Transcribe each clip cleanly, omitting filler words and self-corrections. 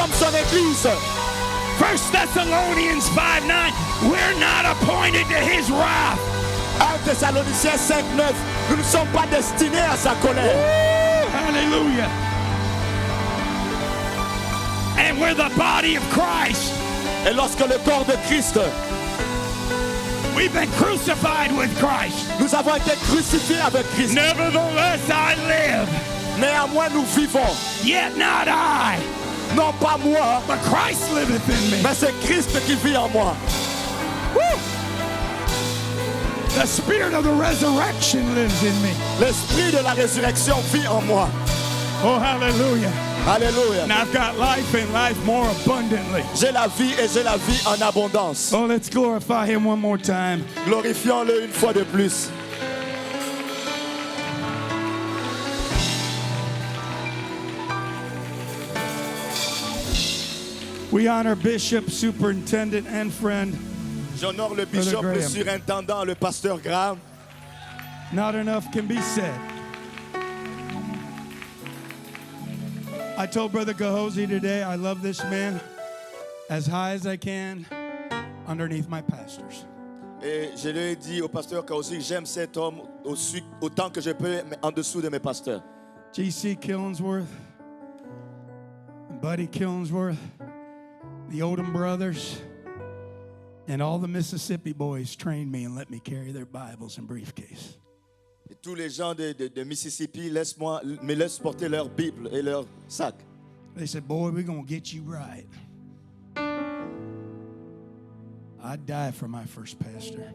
sommes son Église. 1 Thessalonians 5:9, we're not appointed to his wrath. 1 Thessaloniciens 5:9, nous ne sommes pas destinés à sa colère. Woo! Hallelujah. And we're the body of Christ. Et lorsque le corps de Christ, we've been crucified with Christ. nous avons été crucifiés avec Christ. Nevertheless, I live. Néanmoins, nous vivons. Yet not I, Non pas moi, but Christ liveth in me. mais c'est Christ qui vit en moi. Woo! The spirit of the resurrection lives in me. L'esprit de la résurrection vit en moi. Oh, hallelujah. Alléluia. And I've got life and life more abundantly. J'ai la vie et j'ai la vie en abondance. Oh, let's glorify him one more time. Glorifions-le une fois de plus. We honor Bishop, Superintendent, and friend. J'honore le bishop, le surintendant, le pasteur Graham. Not enough can be said. I told Brother Gehazi today, I love this man as high as I can underneath my pastors. Et je lui ai dit au pasteur Kaosi, j'aime cet homme autant que je peux en dessous de mes pasteurs. G.C. Killingsworth, Buddy Killingsworth, the Odom brothers, and all the Mississippi boys trained me and let me carry their Bibles and briefcase. Et tous les gens de Mississippi me laissent porter leur Bible et leur sac. They said, boy, we're going to get you right. I'd die for my first pastor.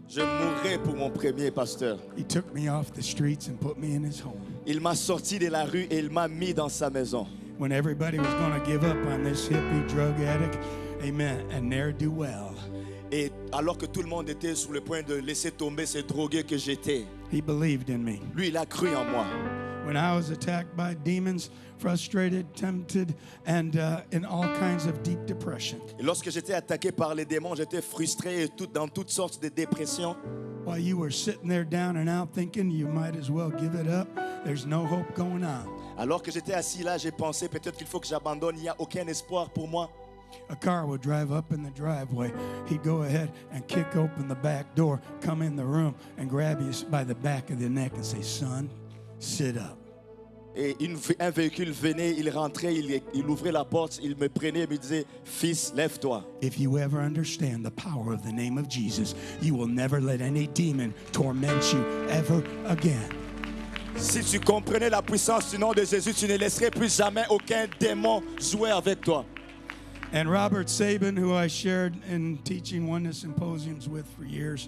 Je mourrai pour mon premier pasteur. He took me off the streets and put me in his home. Il m'a sorti de la rue et il m'a mis dans sa maison. When everybody was going to give up on this hippie drug addict, amen, and ne'er-do-well. Et alors que tout le monde était sur le point de laisser tomber ces drogués que j'étais, He believed in me. lui, il a cru en moi. When I was attacked by demons, frustrated, tempted, and in all kinds of deep depression. Et lorsque j'étais attaqué par les démons, j'étais frustré et dans toutes sortes de dépressions. While you were sitting there down and out thinking you might as well give it up, there's no hope going on. Alors que j'étais assis là, j'ai pensé peut-être qu'il faut que j'abandonne, il n'y a aucun espoir pour moi. A car would drive up in the driveway. He'd go ahead and kick open the back door, come in the room, and grab you by the back of the neck and say, son, sit up. Et un véhicule venait, il rentrait, il ouvrait la porte, il me prenait et me disait, fils, lève-toi. If you ever understand the power of the name of Jesus, you will never let any demon torment you ever again. Si tu comprenais la puissance du nom de Jésus, tu ne laisserais plus jamais aucun démon jouer avec toi. And Robert Sabin, who I shared in teaching oneness symposiums with for years,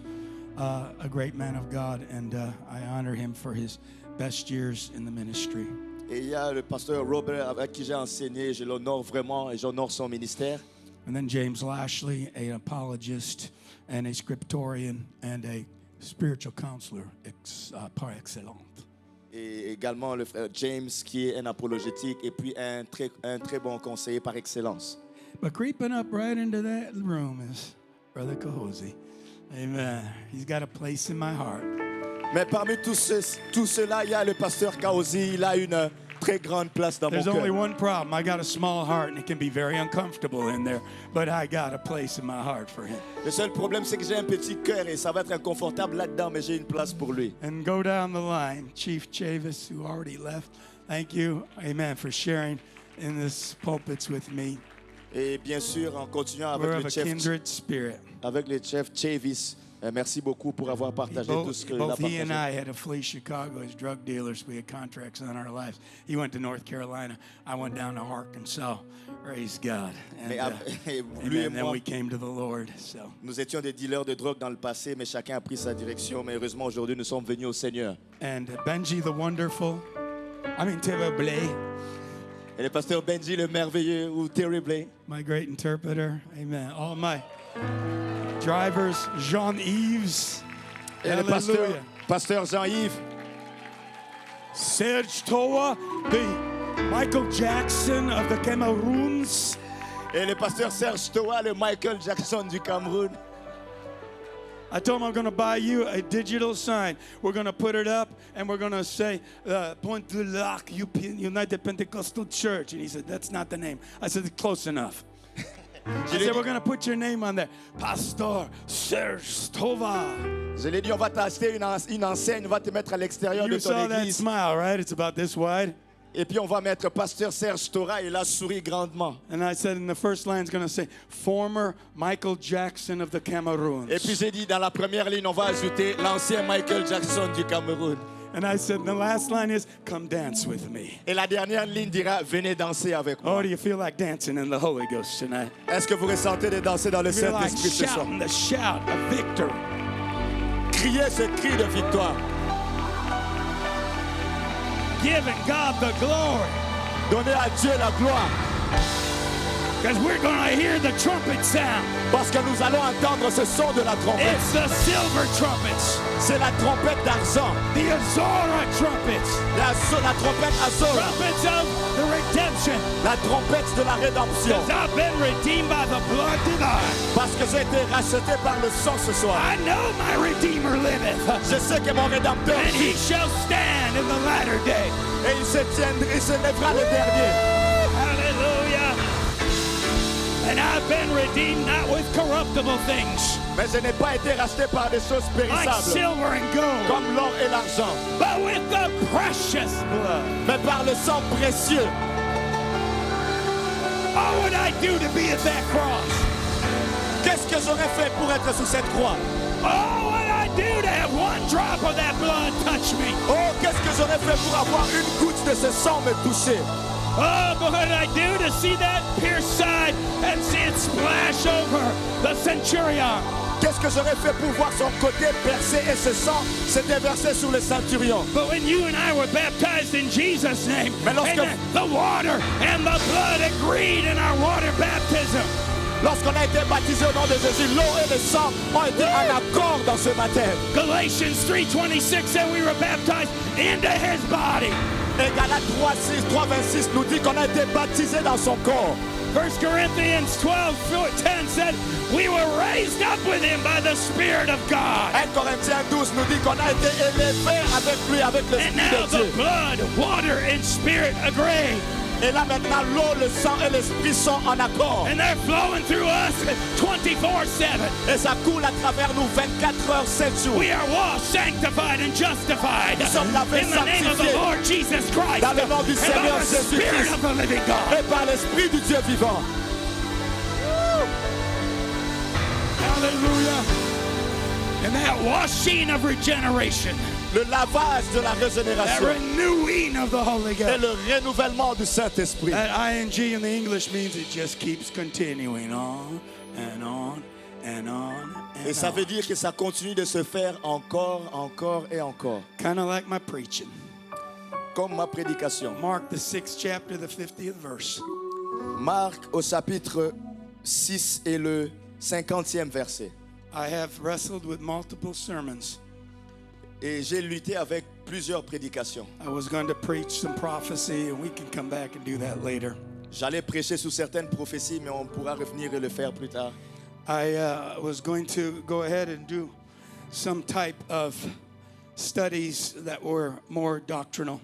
a great man of God, and I honor him for his best years in the ministry. Et il y a le pasteur Robert avec qui j'ai enseigné, je l'honore vraiment et j'honore son ministère. And then James Lashley, an apologist and a scriptorian and a spiritual counselor par excellence. Et également le frère James qui est un apologétique et puis un très bon conseiller par excellence. But creeping up right into that room is Brother Gehazi. Amen. He's got a place in my heart. Mais parmi tout cela, il y a le pasteur Kaosi, il a une très grande place dans mon There's only cœur. one problem. I got a small heart and it can be very uncomfortable in there, but I got a place in my heart for him. Le seul problème, c'est que j'ai un petit cœur et ça va être inconfortable là-dedans, mais j'ai une place pour lui. And go down the line, Chief Chavis, who already left. Thank you, amen, for sharing in this pulpits with me. Et bien sûr, en continuant We're avec of le a kindred spirit. chef Chavis, merci beaucoup pour avoir partagé tout ce qu'il a Both he and partagé. I had to flee Chicago as drug dealers. We had contracts on our lives. He went to North Carolina. I went down to Arkansas. Praise God. And, Mais lui et and then moi, we came to the Lord. So. nous étions des dealers de drogue dans le passé, mais chacun a pris sa direction. Mais heureusement, aujourd'hui, nous sommes venus au Seigneur. And Benji the Wonderful. Terry Blais. Et le pasteur Benji, le merveilleux, ou Terry Blais. My great interpreter. Amen. All my drivers, Jean-Yves. Et le pasteur Jean-Yves. Serge Toa, the Michael Jackson of the Cameroons. Et le pasteur Serge Toa, le Michael Jackson du Cameroun. I told him I'm going to buy you a digital sign. We're going to put it up and we're going to say Pointe du Lac United Pentecostal Church. And he said, that's not the name. I said, close enough. I said, we're going to put your name on there. Pastor Serge Tova. Je lui ai dit, on va t'acheter une enseigne, on va te mettre à l'extérieur de You ton saw that église. smile, right? It's about this wide. Et puis on va mettre Pasteur Serge Tora et il a souri grandement. And I said, in the first line, it's going to say, former Michael Jackson of the Cameroons. Et puis j'ai dit, dans la première ligne, on va ajouter l'ancien Michael Jackson du Cameroun. And I said, the last line is, come dance with me. Et la dernière ligne dira, venez danser avec Oh, moi. do you feel like dancing in the Holy Ghost tonight? Est-ce que vous ressentez de danser dans le You feel like Saint-Esprit ce soir? shouting the shout of victory. Criez ce cri de victoire. Giving God the glory. Donnez à Dieu la gloire. Because we're going to hear the trumpet sound. Parce que nous allons entendre ce son de la trompette. It's the silver trumpets, C'est la trompette d'argent. the Azora trumpets, La trompette Azor. trumpets of the redemption. La trompette de la rédemption. Because I've been redeemed by the blood divine. Parce que j'ai été racheté par le sang ce soir. I know my Redeemer liveth, Je sais que mon Rédempteur and he shall stand in the latter day. et il se lèvera le dernier. Hallelujah. And I've been redeemed not with corruptible things, Mais je n'ai pas été racheté par des choses like périssables, silver and gold, comme l'or et l'argent, but with the precious blood. mais par le sang précieux. What would I do to be at that cross? Qu'est-ce que j'aurais fait pour être sous cette croix? Oh, what would I do to have one drop of that blood touch me? Oh, qu'est-ce que j'aurais fait pour avoir une goutte de ce sang me toucher? Oh, but what did I do to see that pierced side and see it splash over the centurion? Qu'est-ce que j'aurais fait pour voir son côté percé et ce sang s'est déversé sur le centurion? But when you and I were baptized in Jesus' name, Mais lorsque- and the water and the blood agreed in our water baptism, Lorsqu'on a été baptisé au nom de Jésus, l'eau et le sang ont été en accord dans ce baptême. Galatians 3:26 said we were baptized into his body. Et Galates 3:26 nous dit qu'on a été baptisé dans son corps. 1 Corinthians 12:10 said we were raised up with him by the Spirit of God. 1 Corinthiens 12 nous dit qu'on a été élevé avec lui, avec And l'Esprit now de the Dieu. blood, water, and Spirit agree. Et là maintenant, l'eau, le sang et l'Esprit sont en accord. And they're flowing through us 24/7. Et ça coule à travers nous 24 heures, 7 jours. We are washed, sanctified, and justified Nous sommes lavés, in the name of the sanctifiés Lord Jesus Christ dans le nom du and by Seigneur the Spirit Jésus-Christ of the living God. et par l'Esprit du Dieu vivant. Hallelujah. And that washing of regeneration, Le lavage de la that régénération renewing of the Holy et Ghost. le renouvellement du Saint-Esprit. That ing in the English means it just keeps continuing on and on and on and Et ça veut on. dire que ça continue de se faire encore, encore et encore. Kind of like my preaching. Comme ma prédication. Mark the 6th chapter, the 50th verse. Marc au chapitre 6 et le 50e verset. I have wrestled with multiple sermons. Et j'ai lutté avec plusieurs prédications. I was going to preach some prophecy, and we can come back and do that later. J'allais prêcher sur certaines prophéties, mais on pourra revenir et le faire plus tard. I was going to go ahead and do some type of studies that were more doctrinal.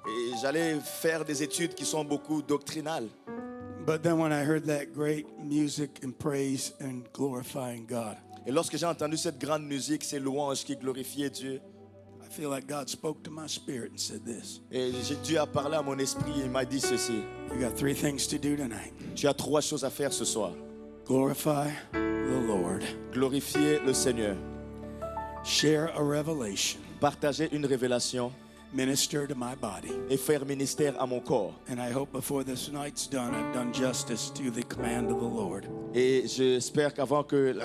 Et j'allais faire des études qui sont beaucoup doctrinales. But then when I heard that great music and praise and glorifying God, Et lorsque j'ai entendu cette grande musique, ces louanges qui glorifiaient Dieu, I feel like God spoke to my spirit and said this. et Dieu a parlé à mon esprit et il m'a dit ceci. You got 3 things to do tonight. Tu as 3 choses à faire ce soir. Glorify the Lord. Glorifier le Seigneur. Share a revelation. Partager une révélation Minister to my body. et faire ministère à mon corps. And I hope before this night's done, I've done justice to the command of the Lord. Et j'espère qu'avant que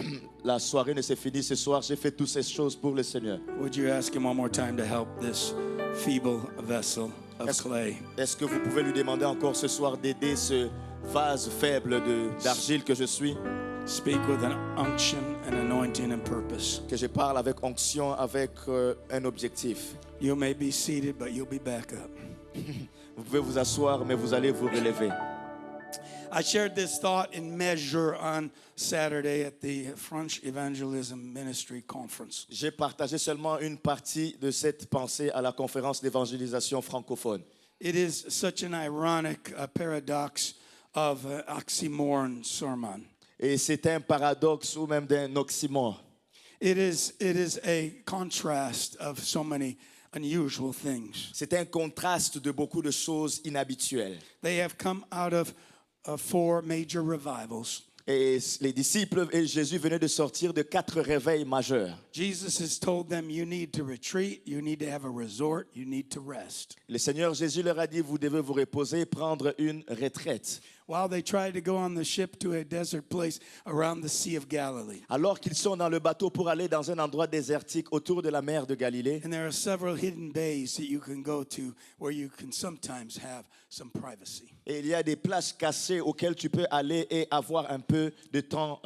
la soirée ne se finisse ce soir, j'ai fait toutes ces choses pour le Seigneur. Would you ask him one more time to help this feeble vessel of clay? Est-ce que vous pouvez lui demander encore ce soir d'aider ce vase faible d'argile que je suis? Speak with an unction and anointing and purpose. Que je parle avec onction, avec un objectif. You may be seated, but you'll be back up. Vous pouvez vous asseoir, mais vous allez vous relever. I shared this thought in measure on Saturday at the French Evangelism Ministry Conference. J'ai partagé seulement une partie de cette pensée à la conférence d'évangélisation francophone. It is such an ironic paradox of oxymoron sermon. Et c'est un paradoxe ou même d'un oxymore. It is a contrast of so many unusual things. C'est un contraste de beaucoup de choses inhabituelles. They have come out of 4 major revivals. Et les disciples et Jésus venaient de sortir de 4 réveils majeurs. Jesus has told them, you need to retreat, you need to have a resort, you need to rest. Le Seigneur Jésus leur a dit, vous devez vous reposer, prendre une retraite. While they tried to go on the ship to a desert place around the Sea of Galilee. Alors qu'ils sont dans le bateau pour aller dans un endroit désertique autour de la mer de Galilée. And there are several hidden bays that you can go to where you can sometimes have some privacy. Et il y a des places cachées auxquelles tu peux aller et avoir un peu de temps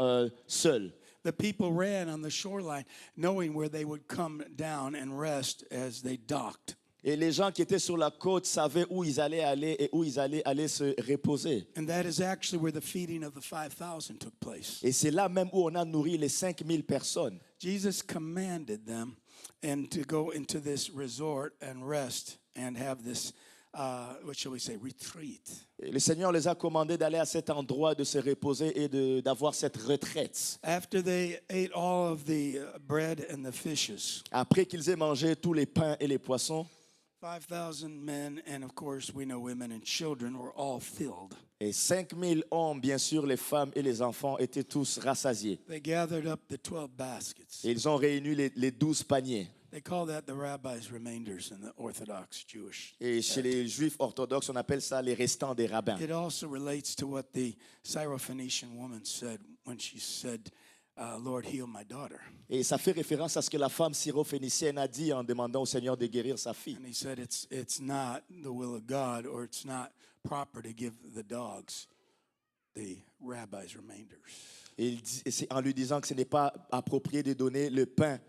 seul. The people ran on the shoreline knowing where they would come down and rest as they docked. Et les gens qui étaient sur la côte savaient où ils allaient aller et où ils allaient aller se reposer. And that is actually where the feeding of the 5,000 took place. Et c'est là même où on a nourri les 5000 personnes. Jesus commanded them and to go into this resort and rest and have this, what shall we say, retreat. Et le Seigneur les a commandés d'aller à cet endroit, de se reposer et d'avoir cette retraite. After they ate all of the bread and the fishes, Après qu'ils aient mangé tous les pains et les poissons, 5,000 men, and of course we know women and children, were all filled. et 5000 hommes, bien sûr, les femmes et les enfants, étaient tous rassasiés. They gathered up the 12 baskets. Et ils ont réuni les 12 paniers. They call that the rabbi's remainders in the Orthodox Jewish. Et chez les Juifs orthodoxes, on appelle ça les restants des rabbins. It also relates to what the Syrophoenician woman said when she said, Lord, heal my daughter. Et ça fait référence à ce que la femme syrophénicienne a dit en demandant au Seigneur de guérir sa fille. And he said, it's not the will of God, or it's not proper to give the dogs the rabbi's remainders. Et c'est en lui disant que ce n'est pas approprié de donner le pain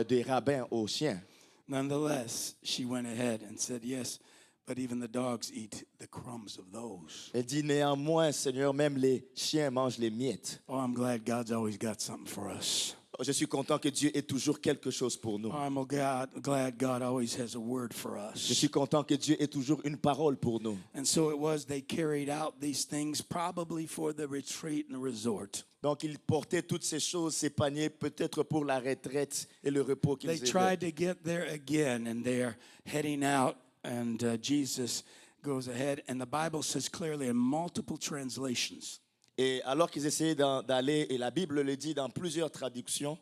des rabbins aux chiens. Nonetheless, she went ahead and said, yes, but even the dogs eat the crumbs of those. Elle dit néanmoins, Seigneur, même les chiens mangent les miettes. Oh, I'm glad God's always got something for us. Je suis content que Dieu ait toujours quelque chose pour nous. Oh, I'm glad God always has a word for Je us. suis content que Dieu ait toujours une parole pour nous. And so it was, they carried out these things probably for the retreat and the resort. Donc, ils portaient toutes ces choses, ces paniers, peut-être pour la retraite et le repos qu'ils They avaient. tried to get there again, and they're heading out, and Jesus goes ahead. And the Bible says clearly in multiple translations Et alors qu'ils essayaient d'aller, et la Bible le dit dans plusieurs traductions,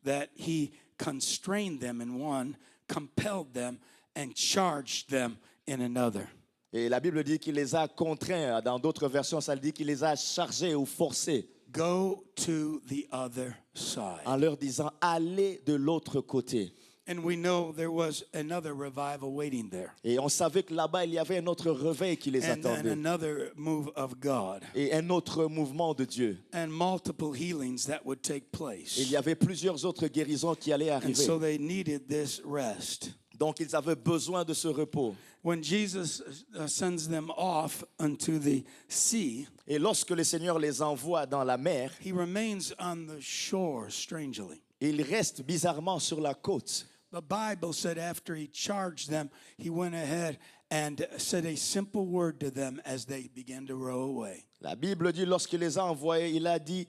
that he constrained them in one, compelled them, and charged them in another. et la Bible dit qu'il les a contraints. Dans d'autres versions, ça le dit qu'il les a chargés ou forcés Go to the other side. en leur disant allez de l'autre côté. And we know there was another revival waiting there. Et on savait que là-bas, il y avait un autre réveil qui les And then attendait. another move of God. Et un autre mouvement de Dieu. And multiple healings that would take place. Il y avait plusieurs autres guérisons qui allaient And arriver. so they needed this rest. Donc ils avaient besoin de ce repos. When Jesus sends them off unto the sea, Et lorsque le Seigneur les envoie dans la mer, he remains on the shore strangely. ils restent bizarrement sur la côte. The Bible said after he charged them, he went ahead and said a simple word to them as they began to row away. La Bible dit, lorsqu'il les a envoyés, il a dit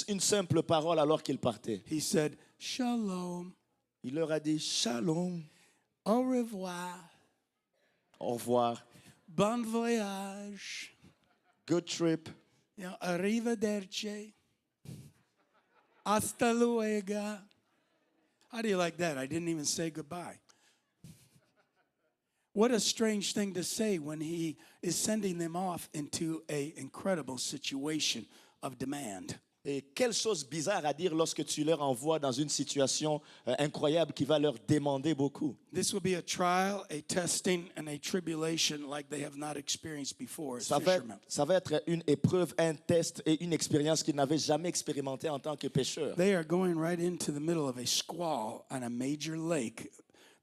une simple parole alors qu'ils partaient. He said, Shalom, Il leur a dit shalom, au revoir, au revoir, bon voyage, good trip, arrivederci, hasta luego. How do you like that? I didn't even say goodbye. What a strange thing to say when he is sending them off into an incredible situation of demand. Et quelle chose bizarre à dire lorsque tu leur envoies dans une situation incroyable qui va leur demander beaucoup. This will be a trial, a testing, and a tribulation like they have not experienced before as Ça fishermen. va être une épreuve, un test et une expérience qu'ils n'avaient jamais expérimentée en tant que pêcheurs. They are going right into the middle of a squall on a major lake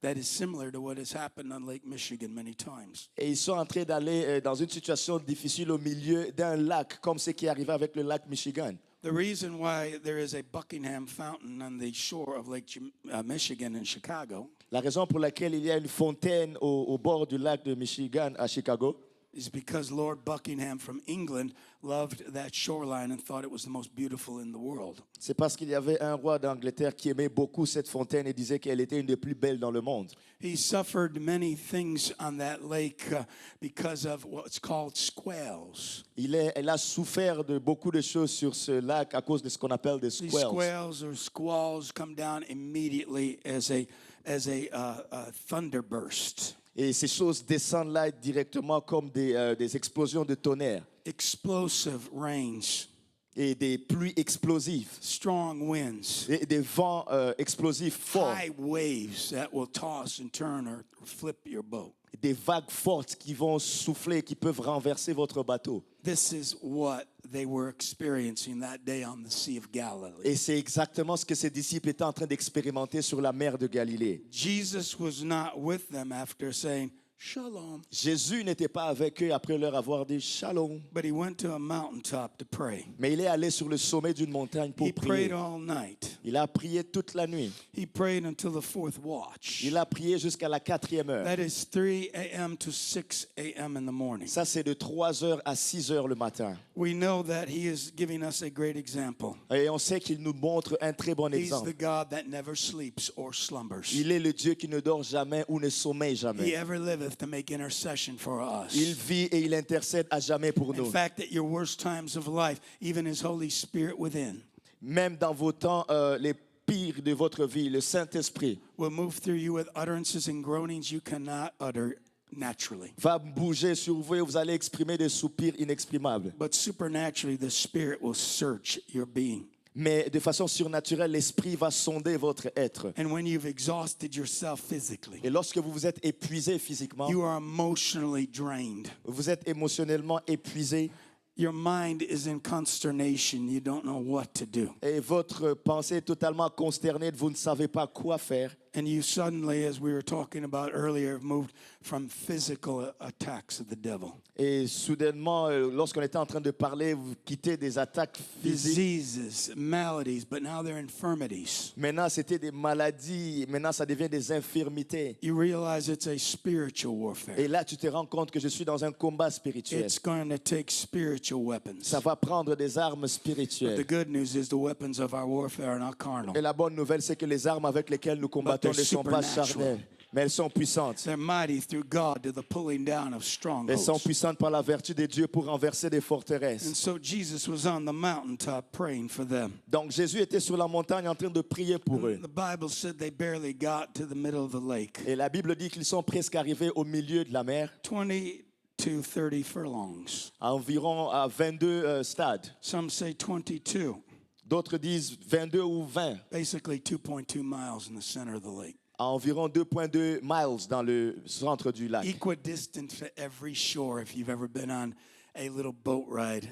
that is similar to what has happened on Lake Michigan many times. Et ils sont en train d'aller dans une situation difficile au milieu d'un lac, comme ce qui est arrivé avec le lac Michigan. The reason why there is a Buckingham Fountain on the shore of Lake Michigan in Chicago La raison pour laquelle il y a une fontaine au bord du lac de Michigan à Chicago, is because Lord Buckingham from England loved that shoreline and thought it was the most beautiful in the world. c'est parce qu'il y avait un roi d'Angleterre qui aimait beaucoup cette fontaine et disait qu'elle était une des plus belles dans le monde. He suffered many things on that lake because of what's called squalls. Elle a souffert de beaucoup de choses sur ce lac à cause de ce qu'on appelle des These squalls. squalls or squalls come down immediately as a thunderburst. Et ces choses descendent là directement comme des explosions de tonnerre Explosive rains, et des pluies explosives strong winds, et des vents explosifs forts, high waves that will toss and turn or flip your boat. des vagues fortes qui vont souffler, qui peuvent renverser votre bateau. This is what they were experiencing that day on the Sea of Galilee. Et c'est exactement ce que ses disciples étaient en train d'expérimenter sur la mer de Galilée. Jesus was not with them after saying, Shalom. Jésus n'était pas avec eux après leur avoir dit shalom, But he went to a mountaintop to pray. mais il est allé sur le sommet d'une montagne pour He prayed prier. all night. Il a prié toute la nuit. He prayed until the fourth watch. Il a prié jusqu'à la 4e heure. That is 3 a.m. to 6 a.m. in the morning. Ça, c'est de 3 heures à 6 heures le matin. We know that he is giving us a great example. Et on sait qu'il nous montre un très bon He's exemple. the God that never sleeps or slumbers. Il est le Dieu qui ne dort jamais ou ne sommeille He jamais. ever liveth to make intercession for us. Il vit et il intercède à jamais pour In nous. fact, at your worst times of life, even his Holy Spirit within Même dans vos temps les pires de votre vie, le Saint-Esprit will move through you with utterances and groanings you cannot utter naturally. va bouger sur vous et vous allez exprimer des soupirs inexprimables. But supernaturally, the Spirit will search your being. Mais de façon surnaturelle, l'Esprit va sonder votre être. And when you've exhausted yourself physically, Et lorsque vous vous êtes épuisé physiquement, you are emotionally drained. vous êtes émotionnellement épuisé Your mind is in consternation. You don't know what to do. et votre pensée est totalement consternée, vous ne savez pas quoi faire. And you suddenly, as we were talking about earlier, have moved from physical attacks of the devil. Et soudainement, lorsqu'on était en train de parler, vous quittez des attaques physiques. Diseases, maladies, but now they're infirmities. Maintenant, c'était des maladies. Maintenant, ça devient des infirmités. You realize it's a spiritual warfare. Et là, tu te rends compte que je suis dans un combat spirituel. It's going to take spiritual weapons. Ça va prendre des armes But spirituelles. the good news is the weapons of our warfare are not carnal. Et la bonne nouvelle, c'est que les armes avec lesquelles nous combattons they're ne sont pas supernatural. charnelles, mais elles sont puissantes. They're mighty through God to the pulling down of Elles strongholds. sont puissantes par la vertu de Dieu pour renverser des And forteresses. so Jesus was on the mountaintop praying for them. Donc Jésus était sur la montagne en train de prier pour eux. The Bible said they barely got to the middle of the lake. Et la Bible dit qu'ils sont presque arrivés au milieu de la mer, 20 to 30 furlongs. à environ à 22 stades. Some say 22. D'autres disent 22 ou 20, Basically 2.2 miles in the center of the lake. à environ 2,2 miles dans le centre du lac. Equidistant to every shore if you've ever been on a little boat ride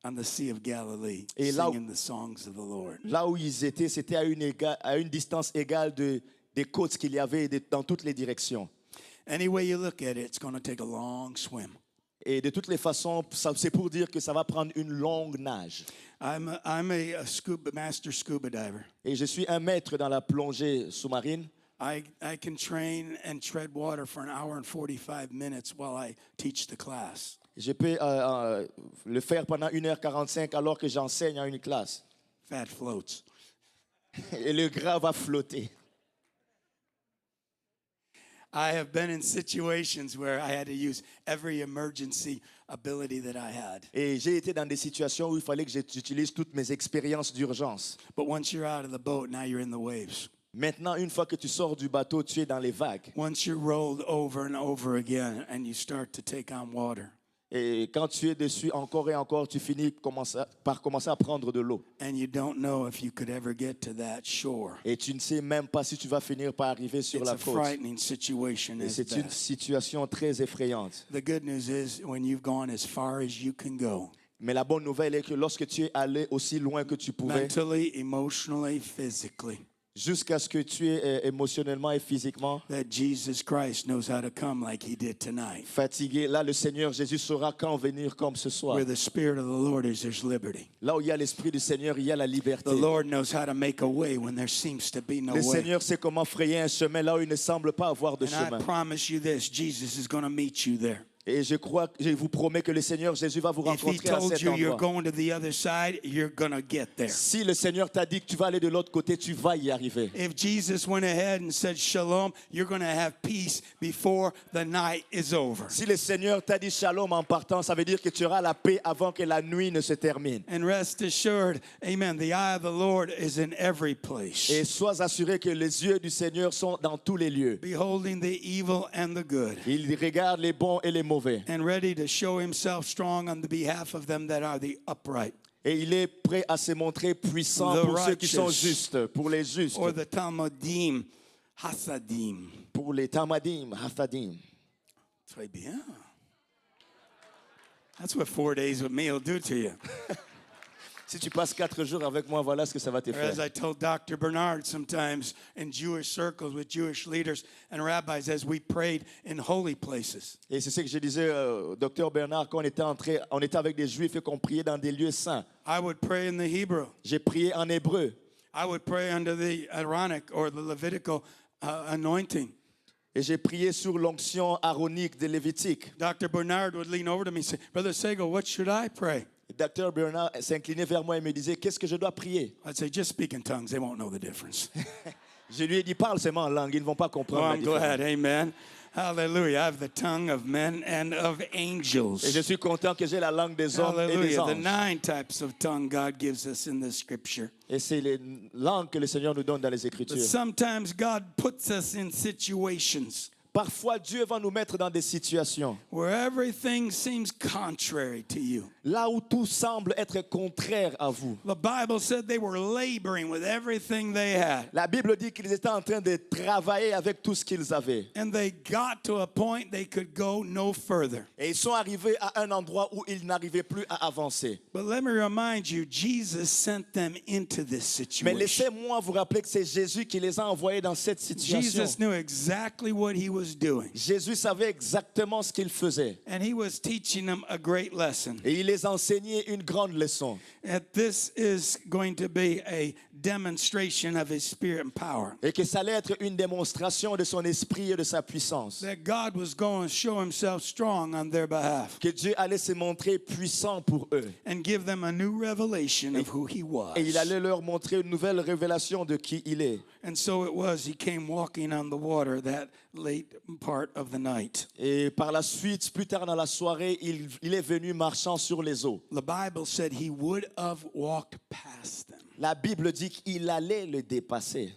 on the Sea of Galilee, Et là où- singing the songs of the Lord. Là où ils étaient, c'était à une distance égale des côtes qu'il y avait dans toutes les directions. Any way you look at it, it's going to take a long swim. Et de toutes les façons, c'est pour dire que ça va prendre une longue nage. I'm a master scuba diver. Et je suis un maître dans la plongée sous-marine. I can train and tread water for an hour and 45 minutes while I teach the class. Je peux le faire pendant 1h45 alors que j'enseigne à une classe. Fat floats. Et le gras va flotter. I have been in situations where I had to use every emergency ability that I had. Et j'ai été dans des situations où il fallait que j'utilise toutes mes expériences d'urgence. But once you're out of the boat, now you're in the waves. Maintenant, une fois que tu sors du bateau, tu es dans les vagues. Once you're rolled over and over again and you start to take on water. Et quand tu es dessus encore et encore, tu finis par commencer à prendre de l'eau. And you don't know if you could ever get to that shore. Et tu ne sais même pas si tu vas finir par arriver sur It's la a côte. frightening situation Et as c'est une best. situation très effrayante. The good news is when you've gone as far as you can go, Mais la bonne nouvelle est que lorsque tu es allé aussi loin que tu pouvais, mentally, emotionally, physically, jusqu'à ce que tu es émotionnellement et physiquement that Jesus Christ knows how to come like he did tonight. fatigué. Là, le Seigneur Jésus saura quand venir comme ce soir. Where the Spirit of the Lord is, there's liberty. Là où il y a l'Esprit du Seigneur, il y a la liberté. The Lord knows how to make a way when there seems to be no Le way. Seigneur sait comment frayer un chemin là où il ne semble pas avoir de And I chemin. promise you this, Jesus is going to meet you there. Et je vous promets que le Seigneur Jésus va vous If he rencontrer à told cet you you're endroit. going to the other side, you're going to get there. Si le Seigneur t'a dit que tu vas aller de l'autre côté, tu vas y arriver. If Jesus went ahead and said shalom, you're going to have peace before the night is over. Si le Seigneur t'a dit shalom en partant, ça veut dire que tu auras la paix avant que la nuit ne se termine. And rest assured, amen, the eye of the Lord is in every place, Et sois assuré que les yeux du Seigneur sont dans tous les lieux. beholding the evil and the good, Il regarde les bons et les mauvais. and ready to show himself strong on the behalf of them that are the upright. Et il est prêt à se montrer puissant The pour ceux qui sont righteous. justes, pour les justes, Or the Talmudim, Hasadim. pour les Tamadim, Hafadim. Très bien. That's what 4 days with me will do to you. Si tu passes 4 jours avec moi, voilà ce que ça va te Or as faire. I told Dr. Bernard sometimes in Jewish circles with Jewish leaders and rabbis as we prayed in holy places. Et c'est ce que je disais au docteur Bernard quand on était avec des Juifs et qu'on priait dans des lieux saints. I would pray in the Hebrew. J'ai prié en hébreu. I would pray under the Aaronic or the Levitical anointing. Et j'ai prié sur l'onction aronique des Lévitiques. Dr. Bernard would lean over to me and say, Brother Sago, what should I pray? Le docteur Bernard s'inclinait vers moi et me disait, qu'est-ce que je dois prier? I'd say, just speak in tongues. They won't know the difference. Je lui ai dit, parle seulement en langue, ils ne vont pas Oh, comprendre la I'm différence. glad. Amen. Hallelujah. I have the tongue of men and of angels. Et je suis content que j'ai la langue des hommes et des Hallelujah. The anges. 9 types of tongue God gives us in the scripture. Et c'est les langues que le Seigneur nous donne dans les But Écritures. sometimes God puts us in situations Parfois, Dieu va nous mettre dans des situations where everything seems contrary to you. là où tout semble être contraire à vous. The Bible said they were laboring with everything they had. La Bible dit qu'ils étaient en train de travailler avec tout ce qu'ils avaient. And they got to a point they could go no further. Et ils sont arrivés à un endroit où ils n'arrivaient plus à avancer. But let me remind you, Jesus sent them into this Mais situation. laissez-moi vous rappeler que c'est Jésus qui les a envoyés dans cette situation. Jesus knew exactly what he was doing. Jésus savait exactement ce qu'il faisait. And he was teaching them a great lesson. Et il les enseignait une grande leçon. And this is going to be a demonstration of his spirit and power. Et que ça allait être une démonstration de son esprit et de sa puissance. That God was going to show himself strong on their behalf Que Dieu allait se montrer puissant pour eux. and give them a new revelation of who he was. Et il allait leur montrer une nouvelle révélation de qui il est. And so it was, he came walking on the water that late part of the night. Et par la suite, plus tard dans la soirée, il est venu marchant sur les eaux. The Bible said he would have walked past them. La Bible dit qu'il allait le dépasser.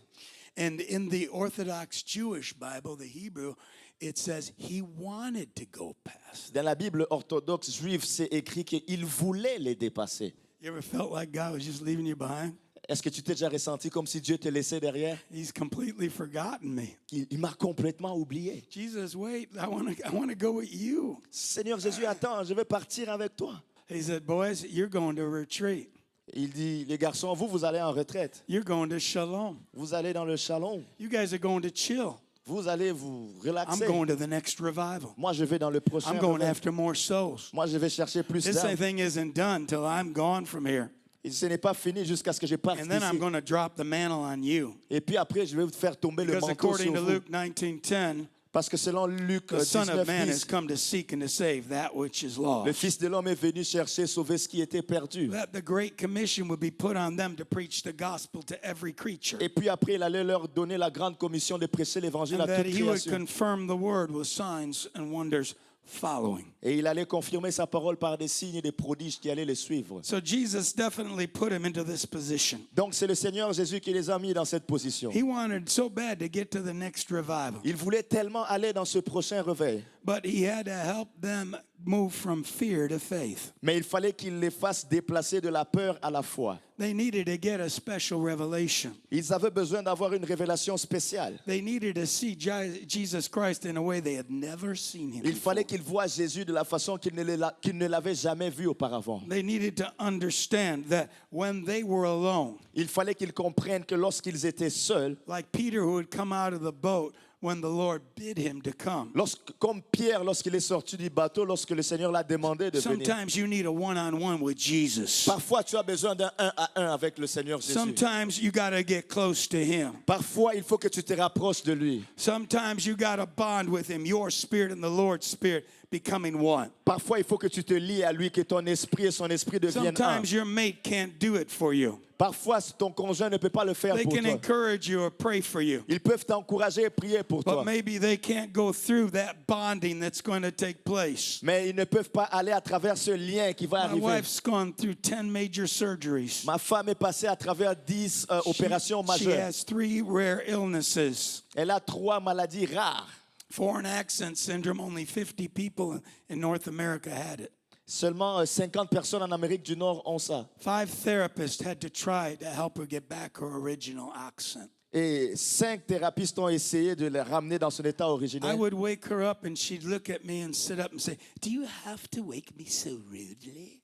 And in the Orthodox Jewish Bible, the Hebrew, it says he wanted to go past. Dans la Bible orthodoxe juive, c'est écrit qu'il voulait les dépasser. You ever felt like God was just leaving you behind? Est-ce que tu t'es déjà ressenti comme si Dieu te laissait derrière? He's completely forgotten me. Il m'a complètement oublié. Jesus, wait, I want to go with you. Seigneur Jésus, attends, je vais partir avec toi. He said, boys, you're going to retreat. Il dit, les garçons, vous allez en retraite. You're going to shalom. Vous allez dans le shalom. You guys are going to chill. Vous allez vous I'm relaxer. going to the next revival. Moi, je vais dans le prochain. I'm going réveil. after more souls. Moi, je vais chercher plus This d'âmes. thing isn't done till I'm gone from here. Et ce n'est pas fini jusqu'à ce que je parte And then I'm d'ici. going to drop the mantle on you. Et puis après, je vais vous faire tomber le Because manteau according sur to vous. Luke 19:10, Parce que selon Luc the Son of 19, Man has come to seek and to save that which is lost. le Fils de l'homme est venu chercher, sauver ce qui était perdu. That the Great Commission would be put on them to preach the gospel to every creature. Et puis après, il allait leur donner la grande commission de prêcher l'évangile And à that toute he would création. confirm the word with signs and wonders following. Et il allait confirmer sa parole par des signes et des prodiges qui allaient les suivre. So Jesus definitely put him into this position. Donc c'est le Seigneur Jésus qui les a mis dans cette position. He wanted so bad to get to the next revival. Il voulait tellement aller dans ce prochain réveil. But he had to help them move from fear to faith. Mais il fallait qu'il les fasse déplacer de la peur à la foi. They needed to get a special revelation. Ils avaient besoin d'avoir une révélation spéciale. They needed to see Jesus Christ in a way they had never seen him Il before. fallait qu'ils voient Jésus de la façon qu'ils ne l'avaient jamais vu auparavant. They needed to understand that when they were alone, Il fallait qu'ils comprennent que lorsqu'ils étaient seuls, like Peter who had come out of the boat when the Lord bid him to come. comme Pierre lorsqu'il est sorti du bateau, lorsque le Seigneur l'a demandé de venir. Sometimes you need a one-on-one with Jesus. Parfois, tu as besoin d'un 1 à 1 avec le Seigneur Jésus. Sometimes you got to get close to him. Parfois, il faut que tu te rapproches de lui. Sometimes you got to bond with him, your spirit and the Lord's spirit becoming one. Parfois, il faut que tu te lies à lui, que ton esprit et son esprit deviennent un. Sometimes your mate can't do it for you. Parfois, ton conjoint ne peut pas le faire They pour can toi. encourage you or pray for you. Ils peuvent t'encourager et prier pour toi. But maybe they can't go through that bonding that's going to take place. Mais ils ne peuvent pas aller à travers ce lien qui va My arriver. wife's gone through 10 major surgeries. Ma femme est passée à travers 10 opérations She majeures. has 3 rare illnesses. Elle a 3 maladies rares. Foreign accent syndrome, only 50 people in North America had it. Seulement 50 personnes en Amérique du Nord ont ça. 5 therapists had to try to help her get back her original accent. Et 5 thérapeutes ont essayé de la ramener dans son état I originel. would wake her up and she'd look at me and sit up and say, "Do you have to wake me so rudely?"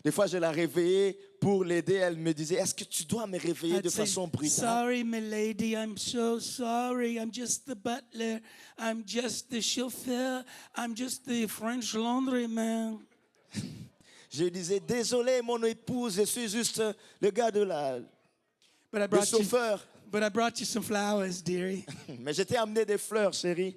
Des fois, je la réveillais pour l'aider. Elle me disait, est-ce que tu dois me réveiller de I'd say, façon brutale? "Sorry, milady, I'm so sorry. I'm just the butler. I'm just the chauffeur. I'm just the French laundryman." Je disais, désolé, mon épouse, je suis juste le gars But I le brought you, chauffeur. but I brought you some flowers, dearie. Mais je t'ai amené des fleurs, chérie.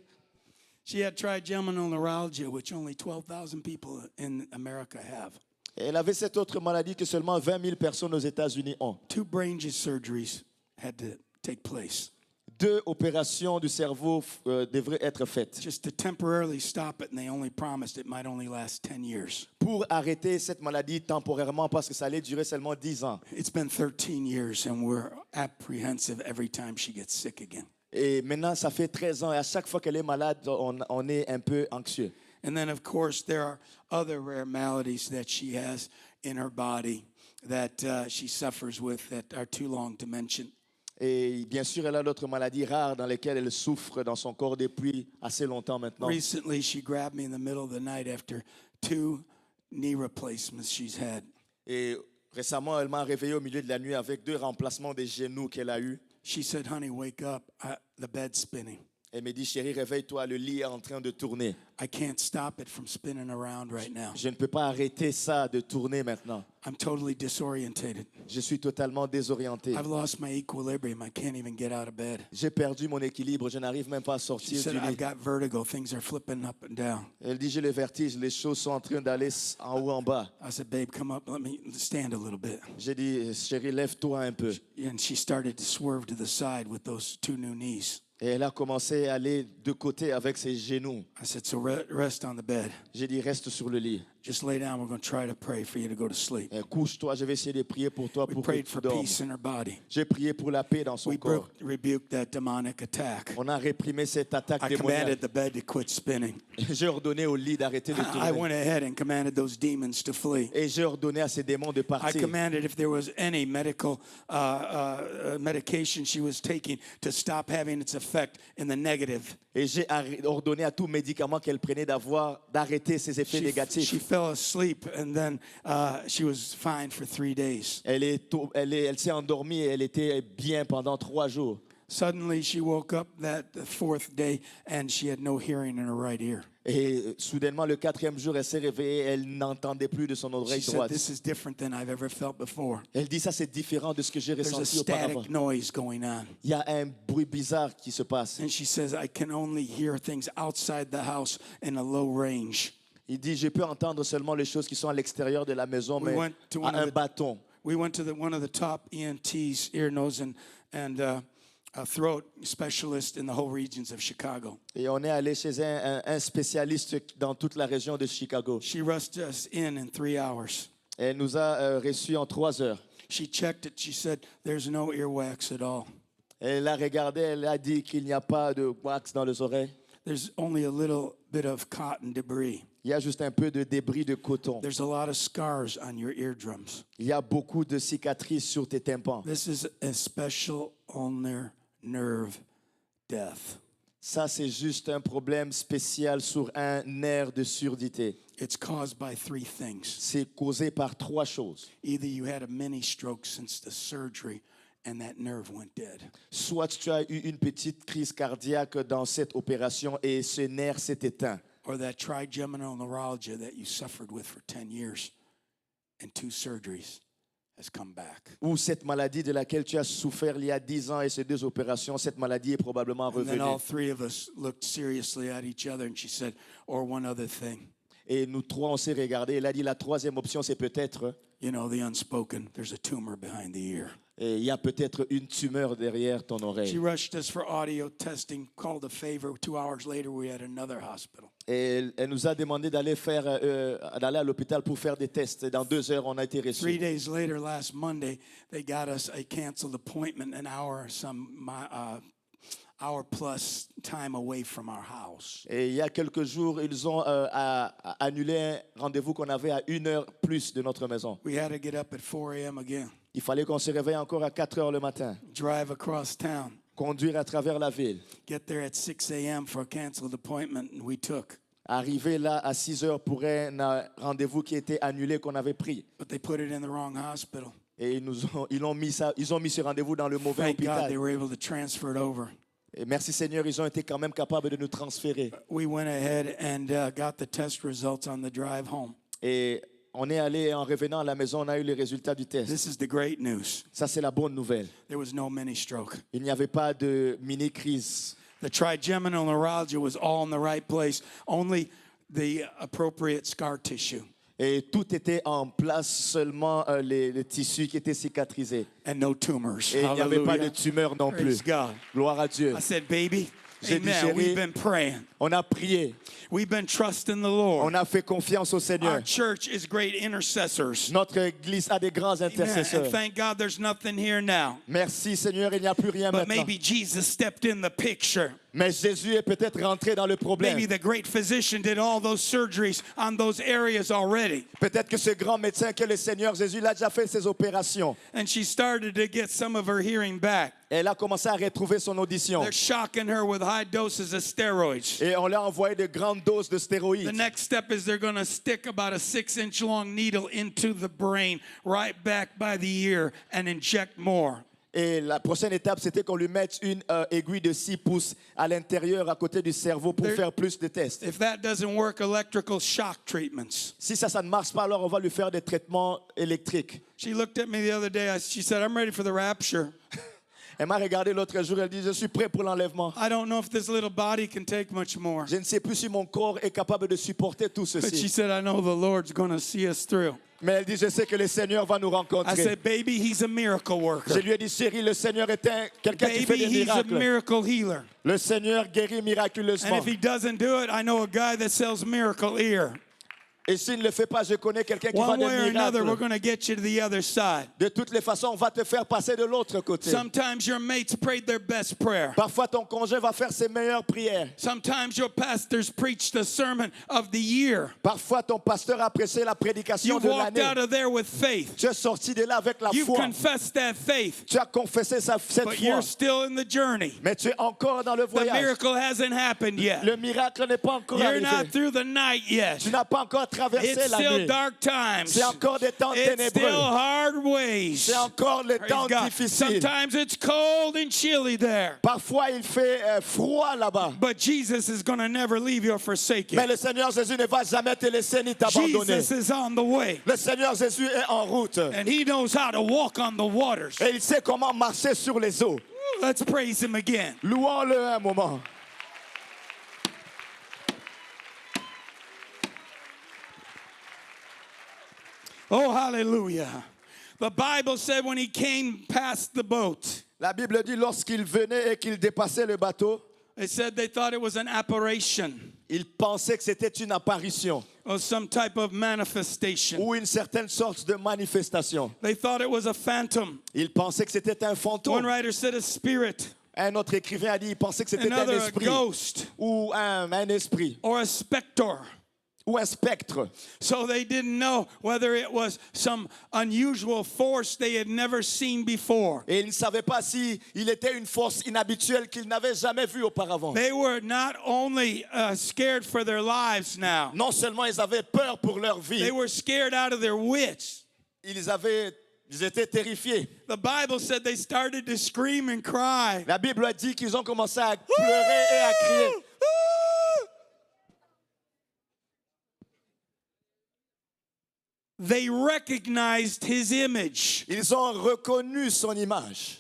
She had trigeminal neuralgia, which only 12,000 people in America have. Et elle avait cette autre maladie que seulement 20 000 personnes aux États-Unis ont. 2 brain surgeries had to take place 2 opérations du cerveau devraient être faites just to temporarily stop it, and they only promised it might only last 10 years. pour arrêter cette maladie temporairement parce que ça allait durer seulement 10 ans. It's been 13 years, and we're apprehensive every time she gets sick again. Et maintenant, ça fait 13 ans et à chaque fois qu'elle est malade, on est un peu anxieux. And then, of course, there are other rare maladies that she has in her body that she suffers with that are too long to mention. Et bien sûr, elle a d'autres maladies rares dans lesquelles elle souffre dans son corps depuis assez longtemps maintenant. Recently, she grabbed me in the middle of the night after 2 knee replacements she's had. Et récemment, elle m'a réveillé au milieu de la nuit avec 2 remplacements des genoux qu'elle a eus. She said, "Honey, wake up. The bed's spinning. Elle me dit, chérie, réveille-toi, le lit est en train de tourner. I can't stop it from spinning around right now. Je ne peux pas arrêter ça de tourner maintenant. I'm totally disorientated. Je suis totalement désorienté. I've lost my equilibrium. I can't even get out of bed." J'ai perdu mon équilibre, je n'arrive même pas à She sortir said, du "I've lit. got vertigo. Things are flipping up and down." Elle dit, j'ai le vertige, les choses sont en train d'aller en haut en bas. I said, "Babe, come up. Let me stand a little bit." J'ai dit, chérie, lève-toi un peu. And she started to swerve to the side with those 2 new knees. Et elle a commencé à aller de côté avec ses genoux. I said, "So rest on the bed. J'ai dit, reste sur le lit. Just lay down. We're going to try to pray for you to go to sleep." Et couche-toi, je vais essayer de prier pour toi We pour que prayed tu for dormes. peace in her body. J'ai prié pour la paix dans son We corps. rebuked that demonic attack. On a réprimé cette attaque I commanded démoniaque. the bed to quit spinning. J'ai ordonné au lit d'arrêter de I tourner. went ahead and commanded those demons to flee. Et j'ai ordonné à ces démons de I partir. commanded if there was any medical medication she was taking to stop having its effect in the negative. Et j'ai ordonné à tout médicament qu'elle prenait d'arrêter ses effets She négatifs. fell asleep, and then she was fine for 3 days. Elle s'est endormie et elle était bien pendant 3 jours. Suddenly, she woke up the 4th day, and she had no hearing in her right ear. Et soudainement, le 4e jour, elle s'est réveillée, elle n'entendait plus de son She oreille said, droite. "This is different than I've ever felt before. Elle dit, ça c'est différent de ce que j'ai There's a ressenti auparavant. static noise going on." Il y a un bruit bizarre qui se passe. And she says, "I can only hear things outside the house in a low range." Il dit, je peux entendre seulement les choses qui sont à l'extérieur de la maison, We mais went to one à of un the- bâton. We went to one of the top ENTs, ear, nose, and throat specialist in the whole regions of Chicago. Et on est allé chez un spécialiste dans toute la région de Chicago. She rushed us in 3 hours. Et elle nous a reçus en 3 heures. She checked it. She said, "There's no earwax at all. Elle a regardé, elle a dit qu'il n'y a pas de wax dans les oreilles. There's only a little bit of cotton debris. Il y a juste un peu de débris de coton. There's a lot of scars on your eardrums. Il y a beaucoup de cicatrices sur tes tympans. This is a special ulnar nerve death. Ça, c'est juste un problème spécial sur un nerf de surdité. It's caused by 3 things. C'est causé par 3 choses. Either you had a mini stroke since the surgery and that nerve went dead. Soit tu as eu une petite crise cardiaque dans cette opération et ce nerf s'est éteint. Or that trigeminal neuralgia that you suffered with for 10 years and 2 surgeries has come back. Ou cette maladie de laquelle tu as souffert il y a 10 ans et ces 2 opérations, cette maladie est probablement And then all revenue. 3 of us looked seriously at each other and she said, or one other thing. Et nous 3, on s'est regardés. Elle a dit la 3e option, c'est peut-être, You know, the unspoken, there's a tumor behind the ear. et il y a peut-être une tumeur derrière ton She oreille. rushed us for audio testing, called a favor. 2 hours later, we had another hospital. Et elle nous a demandé d'aller à l'hôpital pour faire des tests. Et dans 2 heures, on a été 3 reçus. days later, last Monday, they got us a canceled appointment an hour plus time away from our house. Et il y a quelques jours, ils ont annulé un rendez-vous qu'on avait à 1 heure plus de notre maison. We had to get up at 4 a.m. again, Il fallait qu'on se réveille encore à 4 heures le matin, drive across town, conduire à travers la ville, get there at 6 a.m. for a canceled appointment, and we took. arriver là à 6 heures pour un rendez-vous qui était annulé qu'on avait pris. But they put it in the wrong hospital. Et ils ont mis ce rendez-vous dans le mauvais Thank God they hôpital. were able to transfer it over. Et merci Seigneur, ils ont été quand même capables de nous transférer. We went ahead and got the test results on the drive home. Et on est allé, en revenant à la maison, on a eu les résultats du test. This is the great news. Ça, c'est la bonne nouvelle. There was no mini stroke. Il n'y avait pas de mini-crise. The trigeminal neuralgia was all in the right place, only the appropriate scar tissue. Et tout était en place, seulement les tissus qui étaient cicatrisés. And no tumors. Et il n'y avait pas de Hallelujah. tumeur non Praise plus. God. Gloire à Dieu. I said, baby, J'ai dit, amen. chérie, We've been praying. On a prié. We've been trusting the Lord. On a fait confiance au Our Seigneur. church is great intercessors. Notre église a des grands Amen. intercesseurs. And thank God there's nothing here now. Merci Seigneur, il n'y a plus rien But maintenant. maybe Jesus stepped in the picture. Mais Jésus est peut-être rentré dans le problème. Maybe the great physician did all those surgeries on those areas already. Peut-être que ce grand médecin que le Seigneur Jésus il a déjà fait ses opérations. And she started to get some of her hearing back. Elle a commencé à retrouver son audition. They're shocking her with high doses of steroids. Et on lui a envoyé de grandes doses de The stéroïdes. next step is they're going to stick about a 6-inch long needle into the brain right back by the ear and inject more. Et la prochaine étape, c'était qu'on lui mette une aiguille de 6 pouces à l'intérieur, à côté du cerveau, pour There- faire plus de tests. If that doesn't work, electrical shock treatments. Si ça ne marche pas, alors on va lui faire des traitements électriques. She looked at me the other day. She said, I'm ready for the rapture. Elle m'a regardé l'autre jour, elle dit, je suis prêt pour l'enlèvement. I don't know if this little body can take much more. Je ne sais plus si mon corps est capable de supporter tout But she ceci. said, I know the Lord's going to see us through. Mais elle dit, je sais que le Seigneur va nous I rencontrer. said, baby, he's a miracle Je worker. lui ai dit, chérie, le Seigneur est quelqu'un qui fait Baby, des he's a miracles. miracle healer. Le Seigneur guérit And miraculeusement. if he doesn't do it, I know a guy that sells miracle ear. Et s'il ne le fait pas, je connais quelqu'un qui vend One des way or another, we're miracles. going to get you to the other side. De toutes les façons, on va te faire passer de l'autre côté. Sometimes your mates prayed their best prayer. Parfois, ton conjoint va faire ses meilleures prières. Sometimes your pastors preached the sermon of the year. Parfois, ton pasteur a prêché la prédication You've de walked out l'année. of there with faith. Tu es sorti de là avec la You've foi. confessed that faith, Tu as confessé cette but foi. you're still in the journey. Mais tu es encore dans le The voyage. miracle hasn't happened yet. Le miracle n'est pas encore You're not arrivé. through the night yet. Tu n'as pas encore traversé It's la still nuit. dark times. C'est encore des temps It's still ténébreux. hard ways. C'est encore les Praise temps God. difficiles. Sometimes it's cold and chilly there. Parfois, il fait froid là-bas. But Jesus is going to never leave you or forsake Mais you. le Seigneur Jésus ne va jamais te laisser ni t'abandonner. Jesus is on the way. Le Seigneur Jésus est en route. And he knows how to walk on the waters. Et il sait comment marcher sur les eaux. Let's praise him again. Louons-le un moment. Oh, hallelujah. The Bible said when he came past the boat, La Bible dit lorsqu'il venait et qu'il dépassait le bateau, it said they thought it was an apparition il pensait que c'était une apparition or some type of manifestation. ou une certaine sorte de manifestation. They thought it was a phantom. Il pensait que c'était un One fantôme. writer said a spirit. Un autre écrivain a dit, il pensait que c'était un another a esprit ghost ou un esprit or a specter. ou un spectre. So they didn't know whether it was some unusual force they had never seen before. Et ils ne savaient pas si il était une force inhabituelle qu'ils n'avaient jamais vue auparavant. They were not only scared for their lives now, Non seulement ils avaient peur pour leur they vie, were scared out of their wits. ils étaient terrifiés. The Bible said they started to scream and cry. La Bible a dit qu'ils ont commencé à pleurer et à crier. They recognized his image. Ils ont reconnu son image.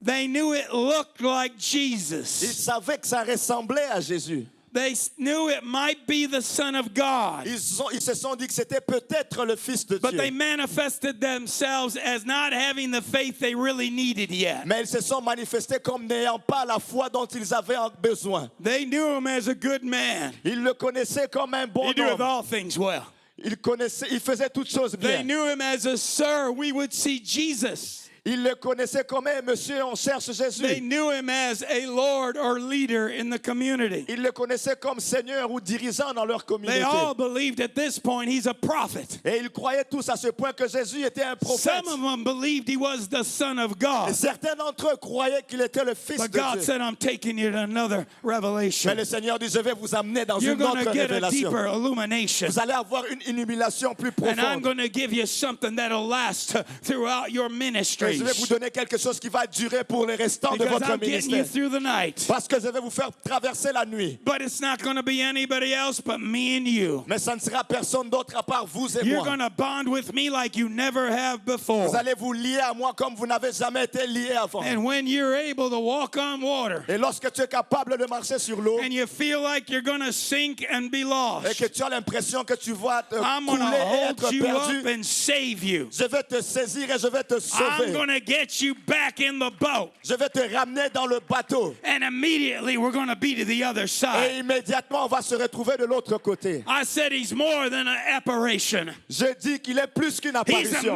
They knew it looked like Ils Jesus. savaient que ça ressemblait à Jésus. They knew it might be the Son of God. Ils se sont dit que c'était peut-être le Fils de But they Dieu. manifested themselves as not having the faith they really needed yet. Mais ils se sont manifestés comme n'ayant pas la foi dont ils avaient besoin. They knew him as a good man. Ils le connaissaient comme un bon He doeth homme. all things well. Il faisait toutes choses They bien. knew him as a sir. We would see Jesus. Ils le connaissaient comme un monsieur, on cherche They Jésus. knew him as a Lord or leader in the community. Ils le connaissaient comme Seigneur ou dirigeant dans leur They communauté. all believed at this point he's a prophet. Et ils croyaient tous à ce point que Jésus était un prophète. Some of them believed he was the Son of Et God. certains d'entre eux croyaient qu'il était le Fils But de God Dieu. said, I'm taking you to another Mais revelation. le Seigneur dit, je vais vous amener dans You're une going autre to get a révélation. deeper illumination. Vous allez avoir une illumination plus And I'm profonde. going to give you something that'll last throughout your Et je ministries. vais vous donner quelque chose qui va durer pour les restants de Because votre I'm getting you ministère. through the night. Parce que je vais vous faire traverser la nuit. But it's not going to be anybody else but me and you. Mais ça ne sera personne d'autre à part vous et You're moi. going to bond with me like you never have before. Vous allez vous lier à moi comme vous n'avez jamais été lié avant. And when you're able to walk on water Et lorsque tu es capable de marcher sur l'eau and you feel like you're going to sink and be et lost, que tu as l'impression que tu vas te I'm going to couler et hold être you up perdu, and save you. je vais te saisir et je vais te I'm sauver. going to get you back in the boat. Je vais te ramener dans le bateau. And immediately we're going to be to the other Et side. immédiatement, on va se retrouver de l'autre côté. I said he's more than an apparition. Je dis qu'il est plus qu'une He's a apparition.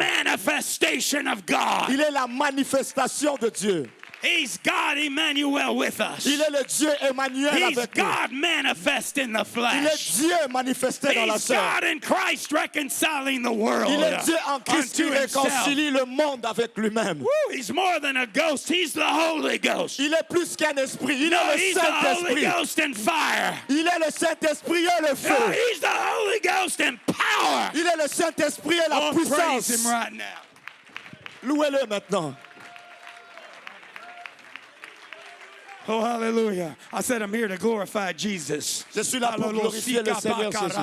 manifestation of God. Il est la manifestation de Dieu. He's God Emmanuel with us. Il est le Dieu Emmanuel He's avec nous. God manifest in the Il est flesh. Dieu manifesté dans la He's chair. God in Christ reconciling the world Il est Dieu en Christ qui unto himself. réconcilie le monde avec lui-même. Woo, he's more than a ghost. He's the Holy Ghost. Il est plus qu'un esprit. Il No, est le he's the Holy Saint-Esprit. Ghost in fire. Il est le Saint-Esprit et le No, feu. he's the Holy Ghost in power. Il est le Saint-Esprit et la Oh, praise puissance. him right now. Louez-le maintenant. Oh, hallelujah. I said I'm here to glorify Jesus. Je suis là pour glorifier le Seigneur Jésus.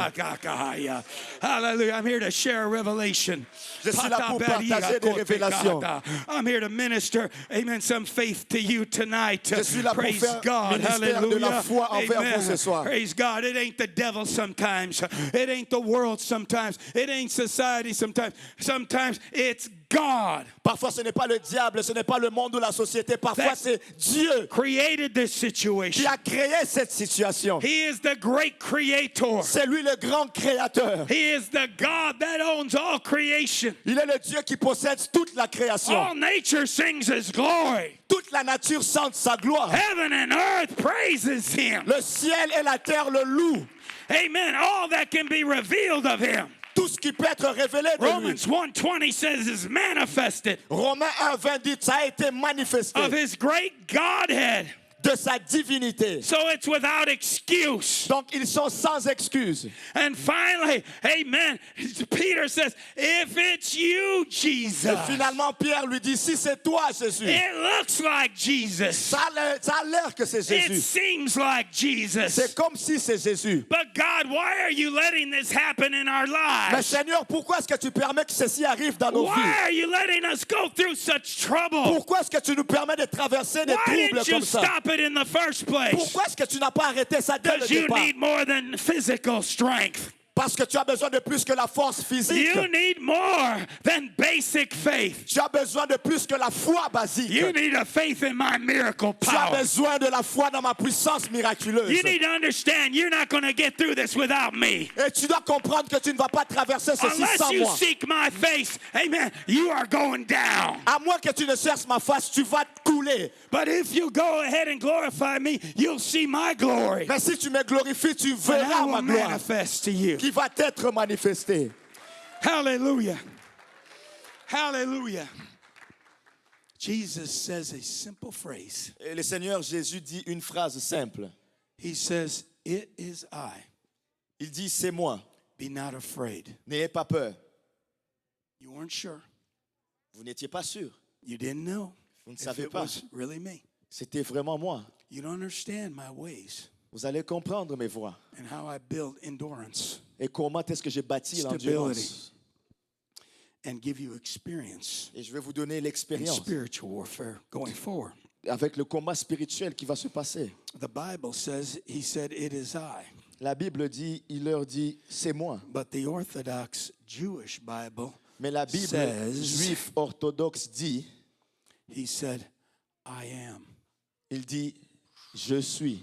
Hallelujah. I'm here to share a revelation. Je suis là pour partager des révélations. I'm here to minister, amen, some faith to you tonight. Je suis là pour Praise faire God. ministère de la Hallelujah. foi envers Amen. vous ce soir. Praise God. It ain't the devil sometimes. It ain't the world sometimes. It ain't society sometimes. Sometimes it's God. Parfois, ce n'est pas le diable, ce n'est pas le monde ou la société. Parfois, That's- c'est Dieu Created this qui situation. a créé cette situation. He is the great creator. C'est lui le grand créateur. He is the God that owns all creation. Il est le Dieu qui possède toute la création. All nature sings his glory. Toute la nature sente sa gloire. Heaven and earth praises him. Le ciel et la terre le louent. Amen. All that can be revealed of him. Tout ce qui peut être révélé de lui. Romans 1:20 says is manifested Romains 1:20 dit, ça a été manifesté of his great Godhead. de sa divinité. So it's without excuse. Donc, ils sont sans excuse. And finally, amen, Peter says, if it's you, Jesus, Et finalement, Pierre lui dit, si c'est toi, Jésus, it looks like Jesus. ça a l'air que c'est It Jésus. seems like Jesus. C'est comme si c'est Jésus. But God, why are you letting this happen in our Mais lives? Seigneur, pourquoi est-ce que tu permets que ceci arrive dans nos Why vies? are you letting us go through such trouble? Pourquoi est-ce que tu nous permets de traverser des Why troubles didn't you comme ça? stop it in the first place? Pourquoi est-ce que tu n'as pas arrêté ça dès le Because you départ? need more than physical strength. Parce que tu as besoin de plus que la force physique. You need more than base basic faith. Tu as besoin de plus que la foi basique. You need a faith in my miracle Tu as power. besoin de la foi dans ma puissance miraculeuse. You need to understand you're not going to get through this without me. Et tu dois comprendre que tu ne vas pas traverser ceci Unless sans you moi. seek my face, amen, you are going down. À moins que tu ne cherches ma face, tu vas te couler. But if you go ahead and glorify me, you'll see my glory. Mais si tu me glorifies, tu And verras I ma will gloire manifest to you. qui va t'être manifestée. Hallelujah. Hallelujah. Jesus says a simple phrase. Et le Seigneur Jésus dit une phrase simple. He says, "It is I. Il dit, c'est moi. Be not afraid." N'ayez pas peur. You weren't sure. Vous n'étiez pas sûr. You didn't know Vous ne if savez it pas. was really me. C'était vraiment moi. You don't understand my ways Vous allez comprendre mes voies. and how I build endurance Et comment est-ce que j'ai bâti Stability. l'endurance. and give you experience Et je vais vous donner in l'expérience spiritual warfare going forward. avec le combat spirituel qui va se passer. The Bible says, he said, "It is I." La Bible dit, il leur dit, c'est moi. But the Orthodox Jewish Bible, Mais la Bible says- juive orthodoxe dit, he said, "I am." il dit, je suis.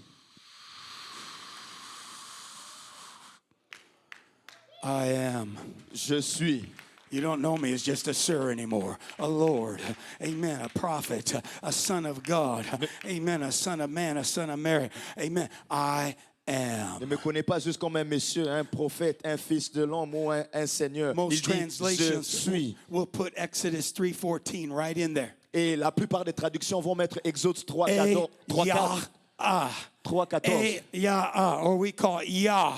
I am. Je suis. You don't know me as just a sir anymore. A Lord, amen, a prophet, a son of God, amen, a son of man, a son of Mary, amen. I Ne am. me connais pas juste comme un monsieur, un prophète, un fils de l'homme ou un seigneur. Most Il dit, je translations suis. will put Exodus 3:14 right in there. Et la plupart des traductions vont mettre Exode 3, 14, 3, 4, Yah, 3, 14. Yah, or we call it Yah.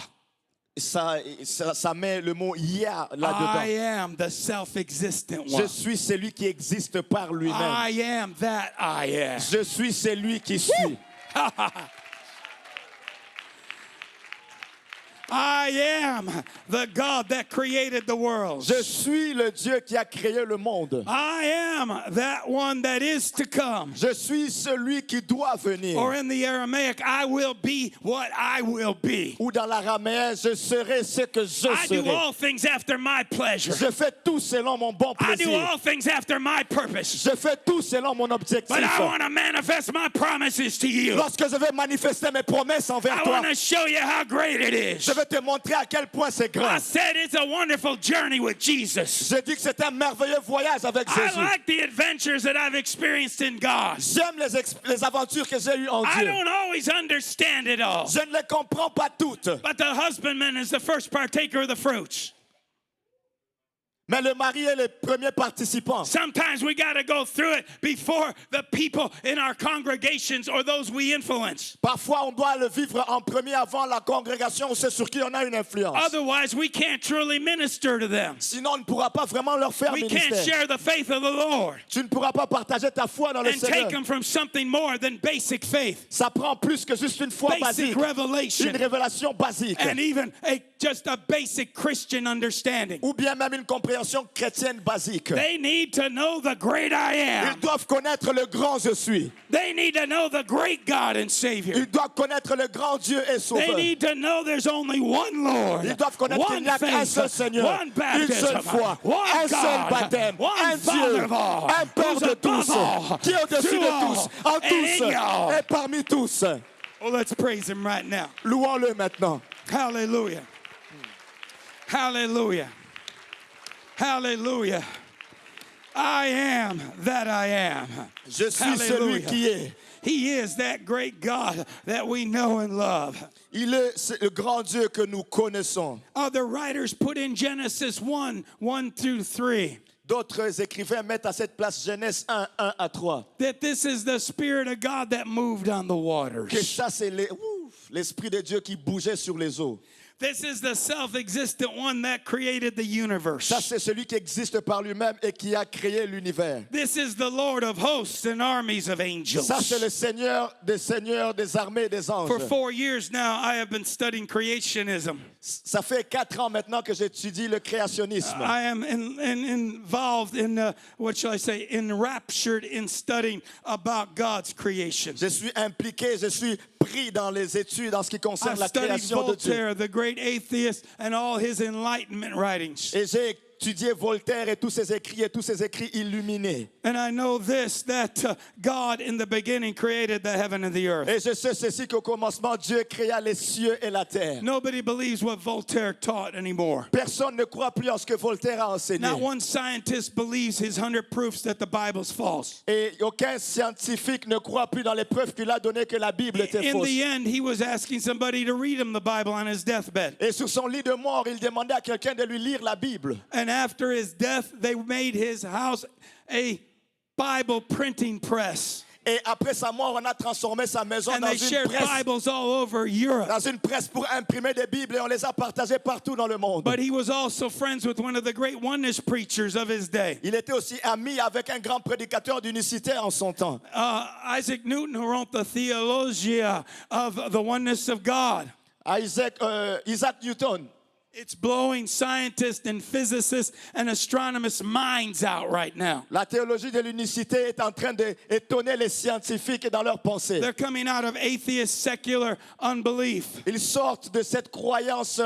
Ça met le mot Yah I là-dedans. am the self-existent Je one. suis celui qui existe par lui-même. I am that I am. Je suis celui qui suis. I am the God that created the world. Je suis le Dieu qui a créé le monde. I am that one that is to come. Je suis celui qui doit venir. Or in the Aramaic, I will be what I will be. Ou dans l'araméen, je serai ce que je I do serai. all things after my pleasure. Je fais tout selon mon bon I do plaisir. all things after my purpose. Je fais tout selon mon objectif. But I want to manifest my promises to you. Lorsque je vais manifester mes promesses envers I toi, want to show you how great it is. je vais te montrer à quel point c'est I grand. said it's a wonderful journey with Jesus. Je dis que c'est un merveilleux voyage avec I Jésus. like the adventures that I've experienced in God. J'aime les aventures que j'ai eues en I Dieu. don't always understand it all. Je ne les comprends pas toutes. But the husbandman is the first partaker of the fruits. Mais le mari est le premier participant. Sometimes we got to go through it before the people in our congregations or those we influence. Parfois, on doit le vivre en premier avant la congrégation ou ceux sur qui on a une influence. Otherwise, we can't truly minister to them. Sinon, on ne pourra pas vraiment leur faire We can't ministère. share the faith of the Lord Tu ne pourras pas partager ta foi dans le and take Seigneur. them from something more than basic faith, Ça prend plus que juste une foi basic basique, une revelation, révélation basique, and even just a basic Christian understanding. ou bien même une compréhension chrétienne basique. They need to know the great I Ils am. doivent connaître le grand je suis. They need to know the great God and Savior. Ils doivent connaître le grand Dieu et They Sauveur. need to know there's only one Lord, Ils doivent connaître qu'il one n'y a qu'un seul faith, Seigneur, one une seule baptism, foi, one un seul God, baptême, one un Father Dieu, of all, un Père who's de above tous, all, qui est au-dessus through de all, tous, en and tous in y'all. et parmi tous. Oh, let's praise Him right now. Louons-le maintenant. Hallelujah. Hallelujah. Hallelujah. I am that I am. Je suis celui qui est. He is that great God that we know and love. Il est c'est le grand Dieu que nous connaissons. Other writers put in Genesis 1 through 3. D'autres écrivains mettent à cette place Genèse 1, 1 à 3. That this is the Spirit of God that moved on the Que waters. ça, c'est l'Esprit de Dieu qui bougeait sur les eaux. This is the self-existent one that created the universe. Ça, c'est celui qui existe par lui-même et qui a créé l'univers. This is the Lord of hosts and armies of angels. Ça, c'est le Seigneur des armées des anges. For 4 years now, I have been studying creationism. Ça fait 4 ans maintenant que j'étudie le créationnisme. I am involved in, enraptured in studying about God's creation. Je suis impliqué, je suis pris dans les études en ce qui I concerne la studied création de Dieu. Voltaire, the great atheist, and all his Enlightenment writings. Et j'ai étudié Voltaire et tous ses écrits illuminés. And I know this, that God in the beginning created the heaven and the earth. Et je sais ceci qu'au commencement, Dieu créa les cieux et la terre. Nobody believes what Voltaire taught anymore. Personne ne croit plus en ce que Voltaire a enseigné. Not one scientist believes his 100 proofs that the Bible's false. Et aucun scientifique ne croit plus dans les preuves qu'il a données que la Bible était In fausse. the end, he was asking somebody to read him the Bible on his deathbed. Et sur son lit de mort, il demandait à quelqu'un de lui lire la Bible. And after his death, they made his house a Bible printing press. Et après sa mort, on a transformé sa maison And dans they une shared presse. Bibles all over Europe. Dans une presse pour imprimer des Bibles et on les a partagées partout dans le monde. But he was also friends with one of the great oneness preachers of his day. Il était aussi ami avec un grand prédicateur d'unicité en son temps. Isaac Newton, who wrote the Theologia of the Oneness of God. Isaac Newton. It's blowing scientists and physicists and astronomers' minds out right now. La théologie de l'unicité est en train d'étonner les scientifiques dans leurs pensées. They're coming out of atheist, secular unbelief. Ils sortent de cette croyance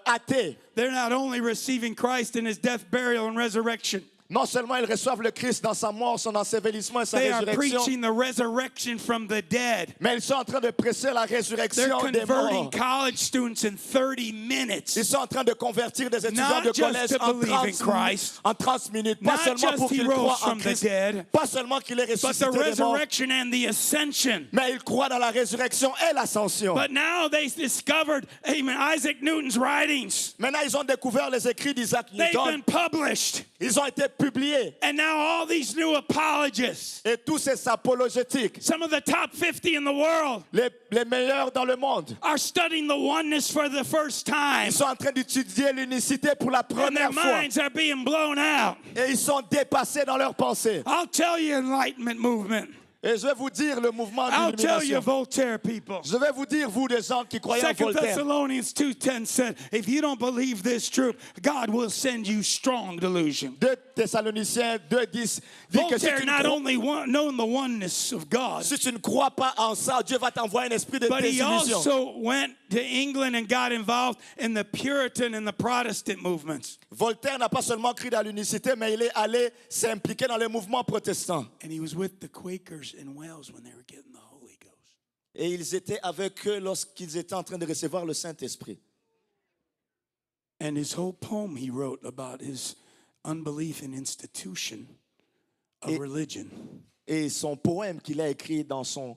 athée. They're not only receiving Christ in his death, burial, and resurrection. Non seulement ils reçoivent le Christ dans sa mort, son ensevelissement et sa They are résurrection, preaching the resurrection from the dead. mais ils sont en train de prêcher la They're résurrection des converting morts. college students in 30 minutes. Ils sont en train de convertir des étudiants Not de just collège to believe in Christ. en 30 minutes. Pas Not seulement just pour he qu'ils rose croient en from the Christ, dead, pas seulement qu'il est but the ressuscité des morts, resurrection and the ascension. mais ils croient dans la résurrection et l'ascension. But now they discovered, amen, Isaac Newton's writings. Maintenant, ils ont découvert les écrits d'Isaac They've been Newton. published. Ils ont été publiés. And now all these new apologists, Et tous ces apologétiques, some of the top 50 in the world, les meilleurs dans le monde, are studying the oneness for the first time. ils sont en train d'étudier l'unicité pour la And their première fois. minds are being blown out. Et ils sont dépassés dans leurs pensées. I'll tell you, Enlightenment movement. Et je vais vous dire le mouvement I'll tell you, d'illumination. Voltaire people. Je vais vous dire, vous, des gens qui croyez en 2 Voltaire. Thessalonians 2:10 said, if you don't believe this truth, God will send you strong delusion. 2 Thessaloniciens 2:10 dit que si Voltaire tu, not only known the oneness of God, si tu ne crois pas en ça, Dieu va t'envoyer un esprit de but he désillusion. also went to England and got involved in the Puritan and the Protestant movements. Voltaire n'a pas seulement cru dans l'unicité, mais il est allé s'impliquer dans le mouvement protestant. And he was with the Quakers in Wales when they were getting the Holy Ghost. Et ils étaient avec eux lorsqu'ils étaient en train de recevoir le Saint-Esprit. And his whole poem he wrote about his unbelief in institution of religion. Et son poème qu'il a écrit dans son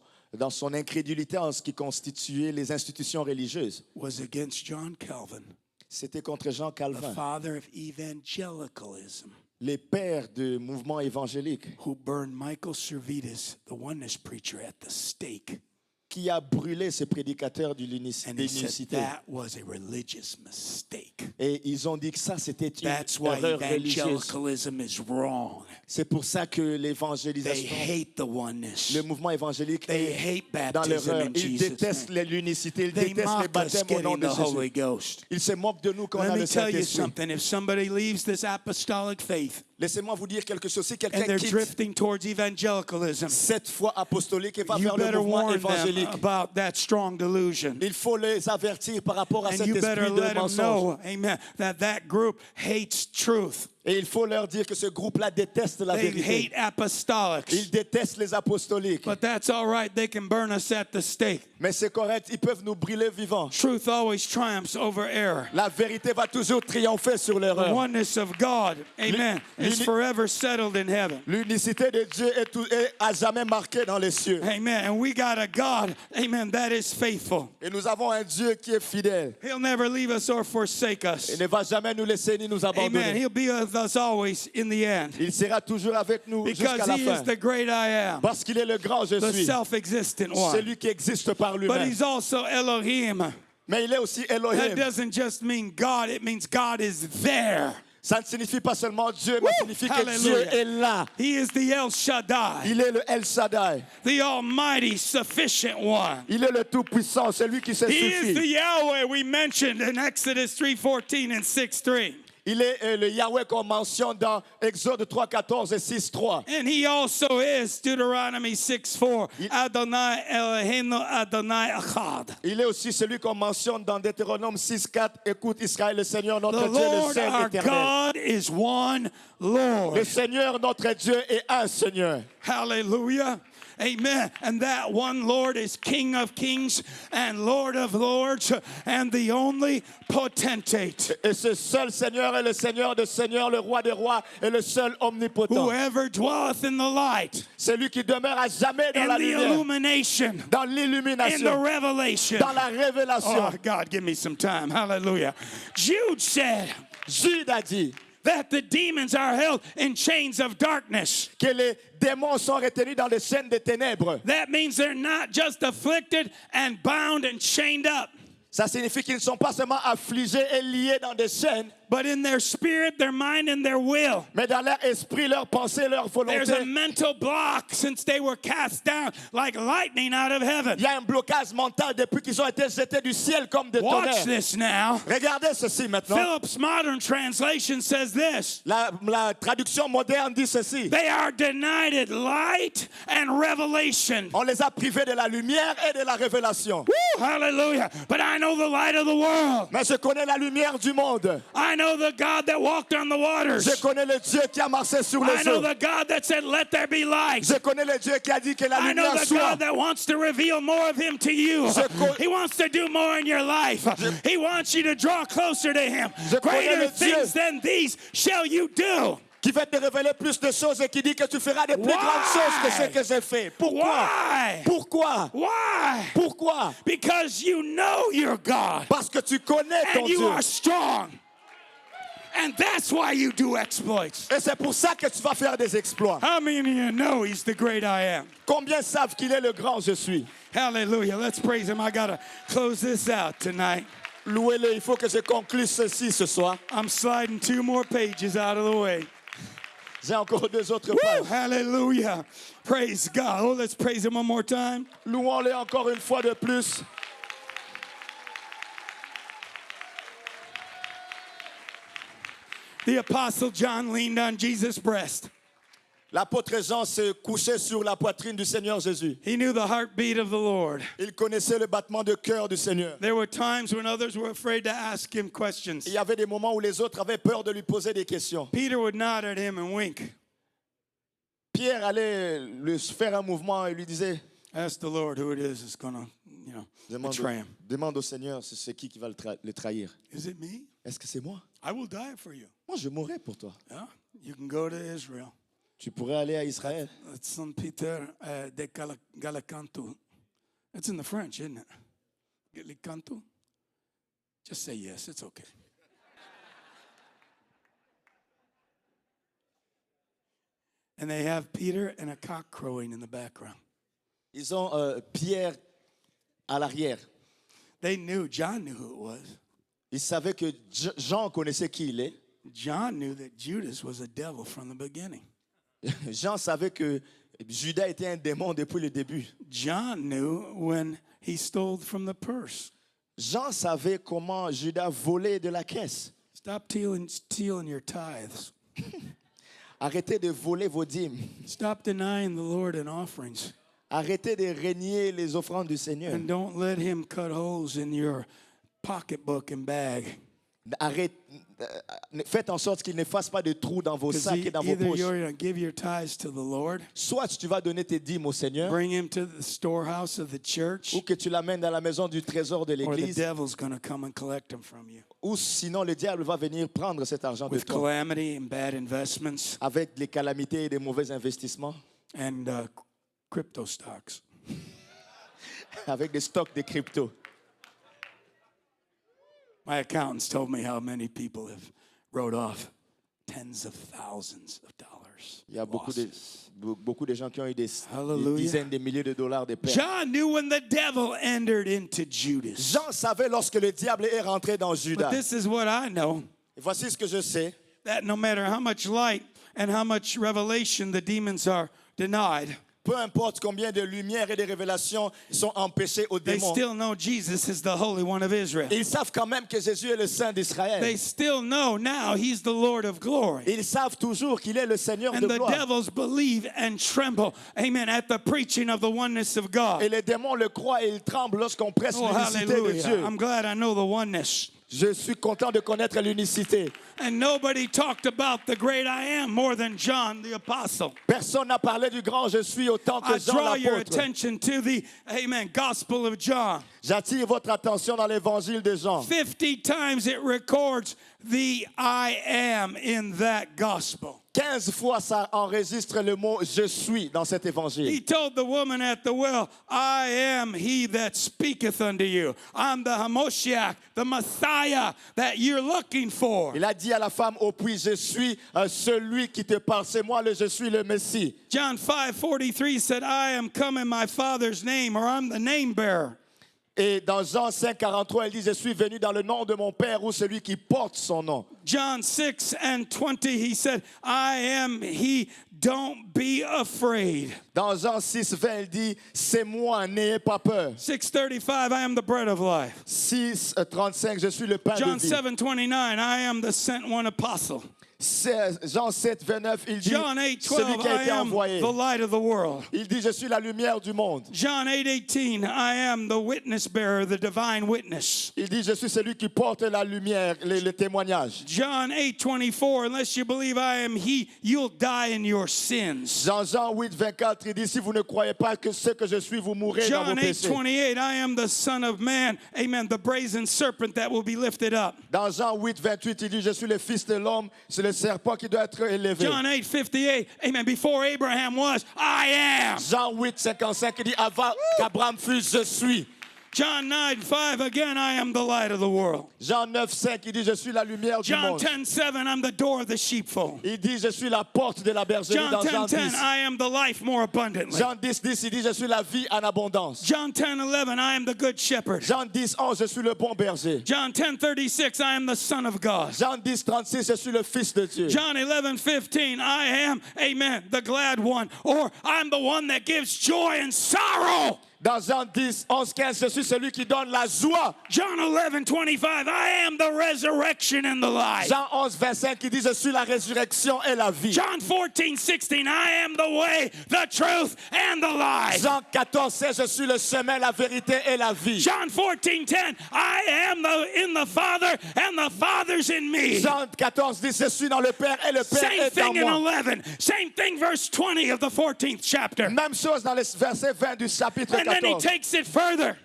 incrédulité en ce qui constituait les institutions religieuses, Was against John Calvin, c'était contre Jean the Calvin, father of evangelicalism, les pères du mouvement évangélique, who burned Michael Servetus, the oneness preacher, at the stake. qui a brûlé ces prédicateurs de And he said l'unicité. that was a religious mistake. Et ils ont dit que ça, c'était une That's why erreur religieuse. evangelicalism is wrong. C'est pour ça que They l'évangélisation, hate the oneness. le mouvement évangélique They est hate dans baptism l'erreur. in Ils Jesus' détestent name. l'unicité, ils They détestent les mock us baptêmes au nom getting de the Holy Jésus. Ghost. Ils se moquent de nous quand on Let a me le tell you Saint-Esprit. something. If somebody leaves this apostolic faith Laissez-moi vous dire quelque chose. Si and quelqu'un they're quitte drifting towards evangelicalism, cette foi apostolique et va you vers le better mouvement warn them évangélique, about that strong delusion. il faut les avertir par rapport à And cet you better esprit de let them mensonge. know, amen, that group hates truth. Et il faut leur dire que ce groupe-là déteste la They vérité. hate apostolics. Ils détestent les apostoliques. But that's all right. They can burn us at the stake. Mais c'est correct, ils peuvent nous brûler vivants. Truth always triumphs over error. La vérité va toujours triompher sur The l'erreur. oneness of God, amen, is forever settled in heaven. L'unicité de Dieu est à jamais marquée dans les cieux. Amen. And we got a God, amen, that is faithful. Et nous avons un Dieu qui est fidèle. He'll never leave us or forsake us. Il ne va jamais nous laisser ni nous Amen. abandonner. He'll be with us always in the end. Il sera toujours avec nous Because jusqu'à la he fin. is the great I am, Parce qu'il est le grand je the suis. self-existent one. Celui qui existe par But lui-même. he's also Elohim. Mais il est aussi That Elohim. doesn't just mean God, it means God is there. Ça ne signifie pas seulement Dieu, mais signifie que Dieu Hallelujah. est là. He is the El Shaddai, Il est le El Shaddai. the almighty, sufficient one. Il est le Tout-Puissant, celui qui se He is the suffit. Yahweh we mentioned in Exodus 3:14 and 6:3. Il est le Yahweh qu'on mentionne dans Exode 3, 14 et 6, 3. And he also is Deuteronomy 6:4. Adonai Eloheinu Adonai Echad. Il est aussi celui qu'on mentionne dans Deutéronome 6, 4. Écoute Israël, le Seigneur notre The Dieu, le Lord Saint our éternel. God is one Le Lord. Seigneur notre Dieu est un Seigneur. Hallelujah. Amen. And that one Lord is King of kings and Lord of lords and the only potentate. Et ce seul Seigneur est le Seigneur de seigneurs, le roi des rois et le seul omnipotent. Whoever dwelleth in the light, Celui qui demeure à jamais dans in la the lumière, illumination, dans in the l'illumination, revelation. dans la révélation. Oh, God, give me some time. Hallelujah. Jude said Jude a dit that the demons are held in chains of darkness. que les démons sont retenus dans les chaînes des ténèbres. That means they're not just afflicted and bound and chained up, Ça signifie qu'ils ne sont pas seulement affligés et liés dans des chaînes, but in their spirit, their mind, and their will. mais dans leur esprit, leur pensée, leur There's a volonté. mental block since they were cast down like lightning out of heaven. Il y a un blocage mental depuis qu'ils ont été jetés du ciel comme des Watch tonnerres. this now. Regardez ceci maintenant. Phillips Modern Translation says this. La traduction moderne dit ceci. They are denied light and revelation. On les a privés de la lumière et de la révélation. Woo, hallelujah. But I know the light of the world. Mais je connais la lumière du monde. I know the God that walked on the waters. Je connais le Dieu qui a marché sur I les know eaux. the God that said, let there be light. Je connais le Dieu qui a dit que la I know lumière the soit. God that wants to reveal more of Him to you. He wants to do more in your life. He wants you to draw closer to Him. Je connais Greater le Dieu. things than these shall you do. Qui va te révéler plus de choses et qui dit que tu feras des plus Why? grandes choses que ce que j'ai fait. Pourquoi? Why? Pourquoi? Why? Pourquoi? Because you know your God Parce que tu connais ton and you Dieu. are strong. And that's why you do exploits. Et c'est pour ça que tu vas faire des exploits. How many of you know He's the great I am? Combien savent qu'il est le grand je suis? Hallelujah. Let's praise Him. I got to close this out tonight. Louez-le, il faut que je conclue ceci ce soir. I'm sliding 2 more pages out of the way. J'ai encore 2 autres Woo, pages. hallelujah. Praise God. Oh, let's praise Him one more time. Louons-le encore une fois de plus. The Apostle John leaned on Jesus' breast. L'apôtre Jean se couchait sur la poitrine du Seigneur Jésus. He knew the heartbeat of the Lord. Il connaissait le battement de cœur du Seigneur. There were times when others were afraid to ask Him questions. Il y avait des moments où les autres avaient peur de lui poser des questions. Peter would nod at him and wink. Pierre allait lui faire un mouvement et lui disait, Ask the Lord who it is that's going to, betray him. demande au Seigneur c'est qui va le trahir. Is it me? Est-ce que c'est moi? I will die for you. Moi, je mourrai pour toi. Yeah? You can go to Israel. Tu pourrais aller à Israël. It's Saint Peter de Galacanto. It's in the French, isn't it? Galacanto? Just say yes, it's okay. And they have Peter and a cock crowing in the background. Ils ont Pierre à l'arrière. John knew who it was. Ils savaient que Jean connaissait qui il est. John knew that Judas was a devil from the beginning. Jean savait que Judas était un démon depuis le début. John knew when he stole from the purse. Jean savait comment Judas volait de la caisse. Stop stealing your tithes. Arrêtez de voler vos dîmes. Stop denying the Lord in offerings. Arrêtez de régner les offrandes du Seigneur. And don't let Him cut holes in your pocketbook and bag. Faites en sorte qu'il ne fasse pas de trous dans vos sacs et dans vos Either poches. you're going to give your tithes to the Lord, Soit tu vas donner tes dîmes au Seigneur, bring Him to the storehouse of the church, ou que tu l'amènes dans la maison du trésor de or the l'Église, devil's going to come and collect them from you. ou sinon le diable va venir prendre cet argent de With toi calamity and bad investments avec les calamités et des mauvais investissements, and crypto stocks. avec des stocks de crypto. My accountants told me how many people have wrote off tens of thousands of dollars. Il y a beaucoup de gens qui ont eu des Hallelujah. dizaines de milliers de dollars de pertes. John knew when the devil entered into Judas. Jean savait lorsque le diable est rentré dans Judas. But this is what I know, Et voici ce que je sais. that no matter how much light and how much revelation the demons are denied, peu importe combien de lumière et de révélations sont empêchées aux they démons, still know Jesus is the Holy One of Israel. ils savent quand même que Jésus est le Saint d'Israël. They still know now He's the Lord of glory. Ils savent toujours qu'il est le Seigneur And de the gloire. devils believe and tremble, amen, at the preaching of the oneness of Et God. les démons le croient et ils tremblent lorsqu'on presse Oh, l'unicité de hallelujah. Dieu. I'm glad I know the oneness. Je suis content de connaître l'unicité. And nobody talked about the great I am more than John the apostle. Personne n'a parlé du grand je suis autant que I Jean draw your l'apôtre. attention to the, amen, Gospel of John. J'attire votre attention dans l'évangile de Jean. 50 times it records the I am in that gospel. 15 fois ça enregistre le mot je suis dans cet He évangile. told the woman at the well, I am he that speaketh unto you. I'm the Hamoshiach, the Messiah that you're looking for. Il a dit à la femme au puits, je suis celui qui te parle, c'est moi je suis le Messie. John 5:43 said, I am come in my Father's name, or I'm the name bearer. Et dans Jean 5, 43, il dit, je suis venu dans le nom de mon Père ou celui qui porte son nom. John 6:20, he said, I am he, don't be afraid. Dans Jean 6, 20, il dit, c'est moi, n'ayez pas peur. 6:35, I am the bread of life. 6, 35, je suis le pain John de vie. 7:29, I am the sent one apostle. Jean 7, 29, il dit, John celui 8:12, qui a I été am envoyé. the light of the world. Il dit, je suis la lumière du monde. John 8:18, I am the witness bearer, the divine witness. Il dit, je suis celui qui porte la lumière, le témoignage. John 8:24, unless you believe I am he, you'll die in your sins. Jean 8, 24, il dit, si vous ne croyez pas que ce que je suis, vous mourrez dans vos John péchés. 8:28, I am the Son of Man, amen, the brazen serpent that will be lifted up. Dans Jean 8, 28, il dit, je suis le fils de l'homme, c'est le serpent qui doit être élevé. John 8:58, amen, before Abraham was, I am. Jean 8, 55, il dit, avant qu'Abraham fût, je suis. John 9:5, again, I am the light of the world. Jean 9, 5, il dit, je suis la lumière du John monde. 10:7, I'm the door of the sheepfold. Il dit, je suis la porte de la bergerie John dans Jean 10:10, 10. I am the life more abundantly. Jean 10, 10, il dit, je suis la vie en abondance. John 10:11, I am the good shepherd. Jean 10, 11, je suis le bon berger. John 10:36, I am the Son of God. Jean 10, 36, je suis le fils de Dieu. John 11:15, I am, amen, the glad one, or I'm the one that gives joy and sorrow. Dans Jean 10, 11, 15, je suis celui qui donne la joie. John 11:25, I am the resurrection and the life. Jean 11, 25, il dit, je suis la résurrection et la vie. John 14:16, I am the way, the truth, and the life. Jean 14, 16, je suis le chemin, la vérité et la vie. John 14:10, I am in the Father, and the Father's in me. Jean 14, 10, je suis dans le Père et le Père Same est en thing in moi. 11. Same thing, verse 20 of the 14th chapter. Même chose dans le verset 20 du chapitre And then he 14. takes it further.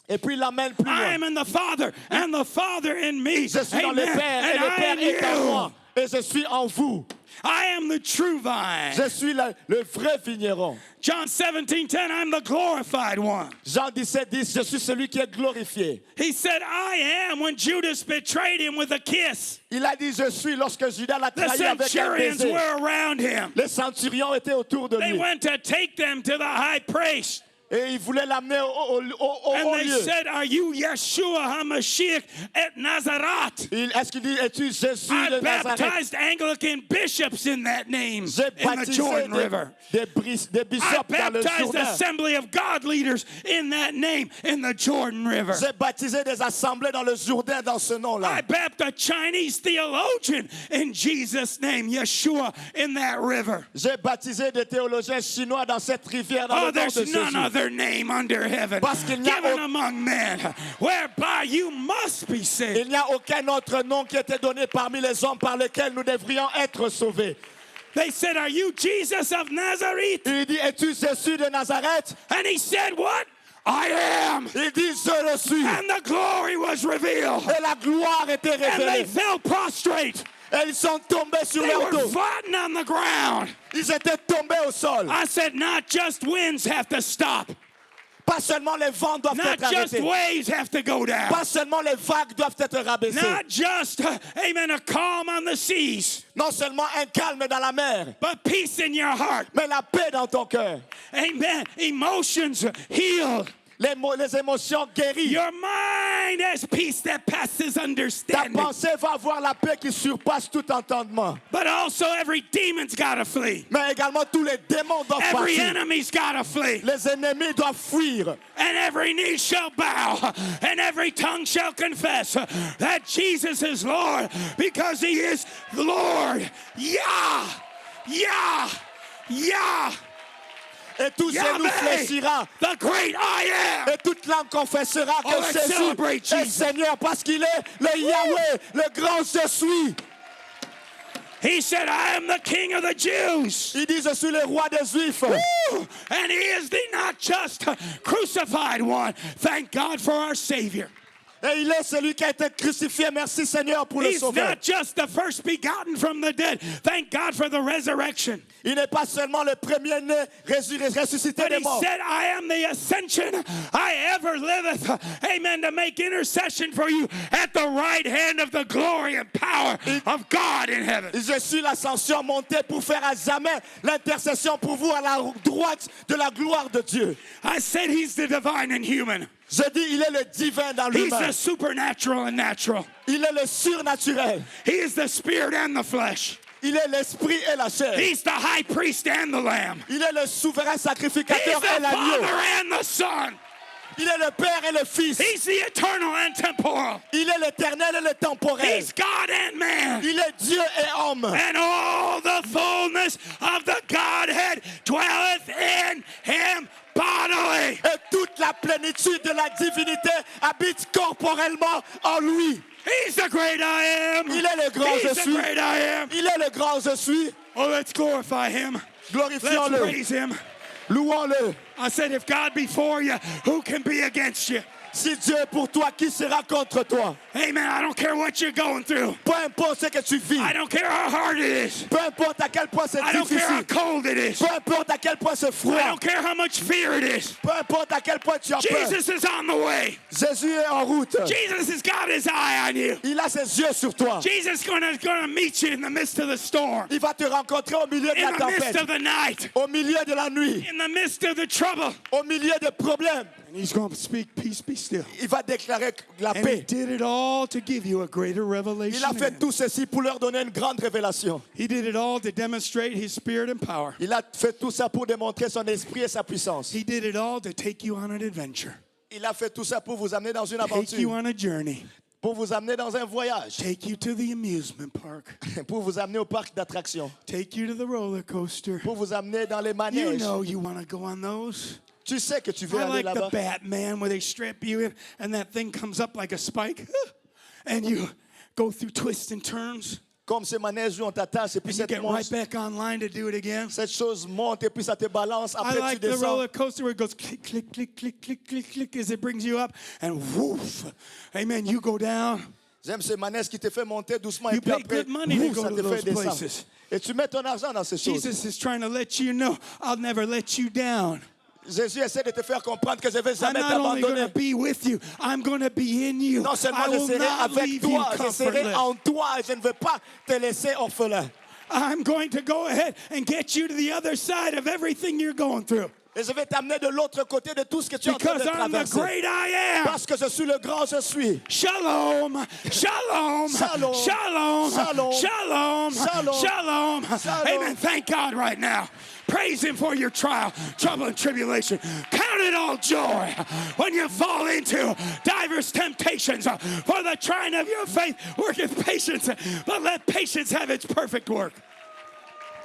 Et puis il l'amène plus I loin. am in the Father, and the Father in me. Je suis dans le Amen. Père et And le I Père am est en you. moi. Et je suis en vous. I am the true vine. Je suis le vrai vigneron. John 17:10, I'm the glorified one. Jean 17, 10, je suis celui qui est glorifié. He said, I am when Judas betrayed him with a kiss. Il a dit, je suis lorsque Judas l'a The trahi avec un centurions baiser. were around him. Les centurions étaient autour de They lui. went to take them to the high priest. Et ils voulaient l'amener au And they lieu. said, are you Yeshua HaMashiach at Nazareth? Est-ce qu'il dit, es-tu Jésus I de Nazareth? baptized Anglican bishops in that name J'ai in the Jordan baptisé River. des I bishops dans le baptized Jourdain. Assembly of God leaders in that name in the Jordan River. J'ai baptisé des assemblées dans le Jourdain dans ce nom-là. I baptized a Chinese theologian in Jesus' name, Yeshua, in that river. J'ai baptisé des théologiens chinois dans cette rivière dans Oh, le nom de there's none Jésus. other name under heaven Parce qu'il n'y a given au- among men whereby you must be saved. Il n'y a aucun autre nom qui a été donné parmi les hommes par lequel nous devrions être sauvés. They said, are you Jesus of Nazareth? Il dit, es-tu Jésus de Nazareth? And he said, what? I am. Il dit, je le suis. And the glory was revealed. Et la gloire était And they révélée. fell prostrate. Et ils sont tombés sur They leur were dos. flattened on the ground. Ils étaient tombés au sol. I said, not just winds have to stop. Pas seulement les vents doivent Not être just arrêtés. waves have to go down. Pas seulement les vagues doivent être rabaissées. Not just, amen, a calm on the seas, Non seulement un calme dans la mer, but peace in your heart. mais la paix dans ton cœur. Amen. Emotions healed. les émotions guéries. Your mind has peace that passes Ta understanding. pensée va avoir la paix qui surpasse tout entendement. But also every demon's got to flee. Mais également tous les démons doivent Every partir. enemy's got to flee. Les ennemis doivent fuir. And every knee shall bow, and every tongue shall confess that Jesus is Lord, because he is Lord. Yah! Yah! Yah! Et tout genou Yahweh, fléchira. the great I am. Et toute langue confessera que let's Jésus celebrate est Jesus. Seigneur parce qu'il est le Yahweh, le grand je suis. He said, I am the King of the Jews. Il dit, je suis le roi des Juifs. Woo! And he is the not just crucified one. Thank God for our Savior. Et il est celui qui a été crucifié. Merci Seigneur pour le He's sauveur. not just the first begotten from the dead. Thank God for the resurrection. Il n'est pas seulement le premier-né ressuscité But des he morts. said, I am the ascension. I ever liveth. Amen. To make intercession for you at the right hand of the glory and power of God in heaven. Je suis l'ascension montée pour faire à jamais l'intercession pour vous à la droite de la gloire de Dieu. I said he's the divine and human. Je dis, il est le divin dans He's l'humain. the supernatural and natural. Il est le surnaturel. He is the spirit and the flesh. Il est l'esprit et la chair. He's the high priest and the lamb. Il est le souverain He's sacrificateur the et l'agneau. Father and the Son. Il est le Père et le Fils. He's the eternal and temporal. Il est l'éternel et le temporel. He's God and man. Il est Dieu et homme. And all the fullness of the Godhead dwelleth in him bodily. Et toute la plénitude de la divinité habite corporellement en lui. He's the great I am. Il est le grand je He's the suis. great I am. Il est le grand je suis. Oh, let's glorify him. Let's Glorifions-le. praise him. Louons-le. I said, if God be for you, who can be against you? Si Dieu est pour toi, qui sera contre toi? Amen. I don't care what you're going through. Peu importe ce que tu vis. I don't care how hard it is. Peu importe à quel point c'est I don't care how difficile. cold it is. Peu importe à quel point c'est I froid. don't care how much fear it is. Peu importe à quel point tu as peur. Jesus is on the way. Jésus est en route. Jesus has got his eye on you. Il a ses yeux sur toi. Jesus is gonna meet you in the midst of the storm, Il va te rencontrer au milieu de in la the midst tempête, of the night, au milieu de la nuit, in the midst of the trouble. au milieu des problèmes. And he's going to speak, peace be still. Il va déclarer la And he paix. did it all to give you a greater revelation. Il a fait tout ceci pour leur donner une grande révélation. He did it all to demonstrate his spirit and power. Il a fait tout ça pour démontrer son esprit et sa puissance. He did it all to take you on an adventure, Il a fait tout ça pour vous amener dans une take you aventure, on a journey, pour vous amener dans un voyage, take you to the amusement park, pour vous amener au parc d'attractions, take you to the roller coaster. pour vous amener dans les You manèges. know you want to go on those. Tu sais que tu veux I aller like the là-bas. Batman where they strap you in and that thing comes up like a spike and you go through twists and turns Comme ces manèges où on t'attache et puis and you get right cette back online to do it again. chose monte et puis ça te balance. I Après tu like the descends. roller coaster where it goes click, click, click, click, click, click, click as it brings you up and woof. Amen. You go down. J'aime ces manèges qui te fait monter doucement You et puis pay après, good money to ouf, go ça to te those fait descendre. places. Et tu mets ton argent dans ces choses. Jesus is trying to let you know, I'll never let you down. Jésus essaie de te faire comprendre que je ne vais I'm jamais not only going t'abandonner. to be with you, I'm going to be in you. Non I seulement je will serai not avec leave you toi, je serai comfortless. en toi et je ne veux pas te laisser orphelin. I'm going to go ahead and get you to the other side of everything you're going through. Et je vais t'amener de l'autre côté de tout ce que tu es en train Because de I'm the traverser. great I am. Parce que je suis le grand je suis. Shalom, shalom, Shalom. shalom, Shalom. shalom, Shalom. shalom. Shalom. Amen. Thank God right now. Praise Him for your trial, trouble, and tribulation. Count it all joy when you fall into diverse temptations. For the trying of your faith worketh patience, but let patience have its perfect work.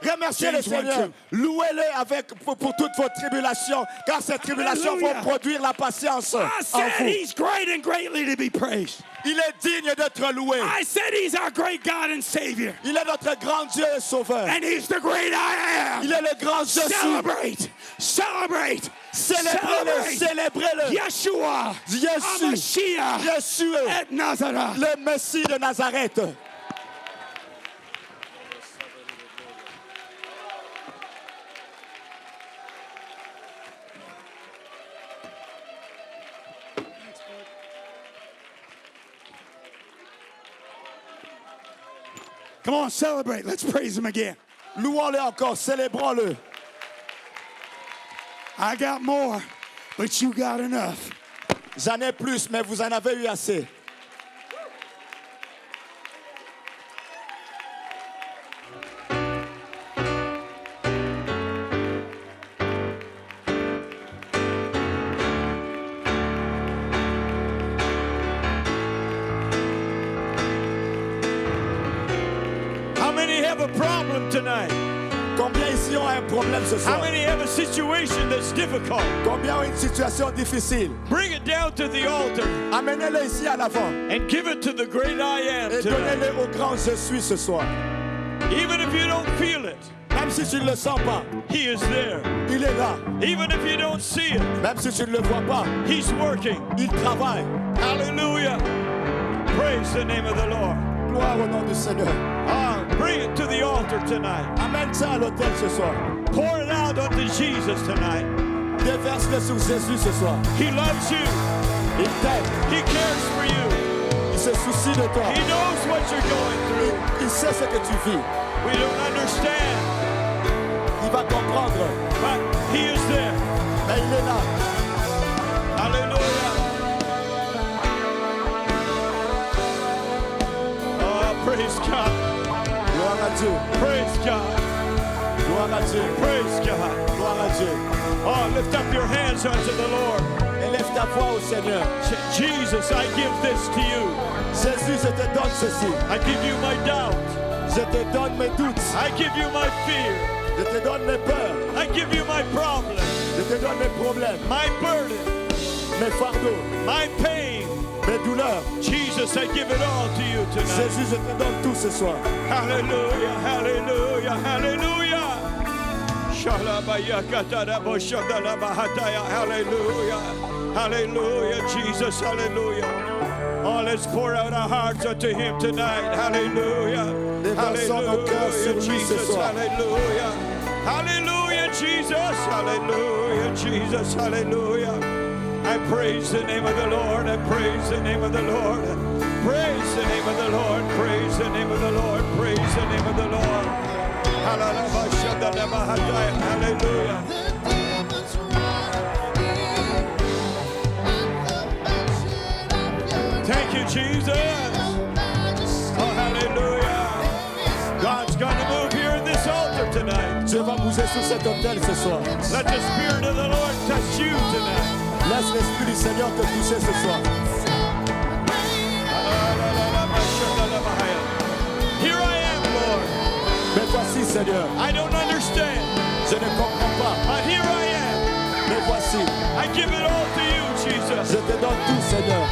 Remerciez le James 1, Seigneur. Louez-le pour toutes vos tribulations, car ces tribulations Hallelujah. vont produire la patience I en said vous. He's great and greatly to be praised. Il est digne d'être loué. I said He's our great God and Savior. Il est notre grand Dieu et Sauveur. And He's the great I am. Il est le grand je suis. Celebrate, celebrate, Célébrez-le, celebrate. célébrez-le. Yeshua, Jésus, Hamashiach, Jésus, et Nazareth. le Messie de Nazareth. Come on, celebrate. Let's praise Him again. Louons-le encore, célébrons-le. I got more, but you got enough. J'en ai plus, mais vous en avez eu assez. How many have a problem tonight? Combien ici ont un problème ce How soir? many have a situation that's difficult? Combien ont une situation difficile? Bring it down to the altar Amenez-le ici à l'avant and give it to the great I am et tonight. donnez-le au grand je suis ce soir. Even if you don't feel it, Même si tu ne le sens pas, He is there. il est là. Even if you don't see it, Même si tu ne le vois pas, He's working. il travaille. Hallelujah. Praise the name of the Lord. Gloire au nom du Seigneur. Bring it to the altar tonight. Amène ça à l'autel ce soir. Pour it out unto Jesus tonight. Déverse-le sur Jésus ce soir. He loves you. Il t'aime. He cares for you. Il se soucie de toi. He knows what you're going through. Il sait ce que tu vis. We don't understand, Il va comprendre. but He is there. Mais il est là. Hallelujah. Oh, praise God. Gloire à Dieu. Praise God. Gloire à Dieu. Praise God. Gloire à Dieu. Oh, lift up your hands unto the Lord. Élève ta voix au Seigneur. Say, Jesus, I give this to you. Jésus, je te donne ceci. I give you my doubt. Je te donne mes doutes. I give you my fear. Je te donne mes peurs. I give you my problem, Je te donne mes problèmes, my burden, mes fardeaux, my pain. mes douleurs. Jesus, I give it all to you tonight. Jésus, je te donne tout ce soir. Hallelujah, hallelujah, hallelujah. Hallelujah, hallelujah, Jesus, hallelujah. Oh, let's pour out our hearts unto Him tonight. Hallelujah, Déversons nos cœurs sur hallelujah, lui ce Jesus, soir. hallelujah. Hallelujah, Jesus, hallelujah, Jesus, hallelujah. I praise the name of the Lord, I praise the name of the Lord. Praise the name of the Lord, praise the name of the Lord, praise the name of the Lord. Hallelujah. Thank you, Jesus. Oh, hallelujah. God's going to move here in this altar tonight. Dieu va bouger sur cet autel ce soir. Let the Spirit of the Lord touch you tonight. Laisse l'Esprit du Seigneur te toucher ce soir. Here I am, Lord. Mais voici, Seigneur. I don't understand, Je ne comprends pas. but here I am. Mais voici. I give it all to you, Jesus. Je te donne tout, Seigneur.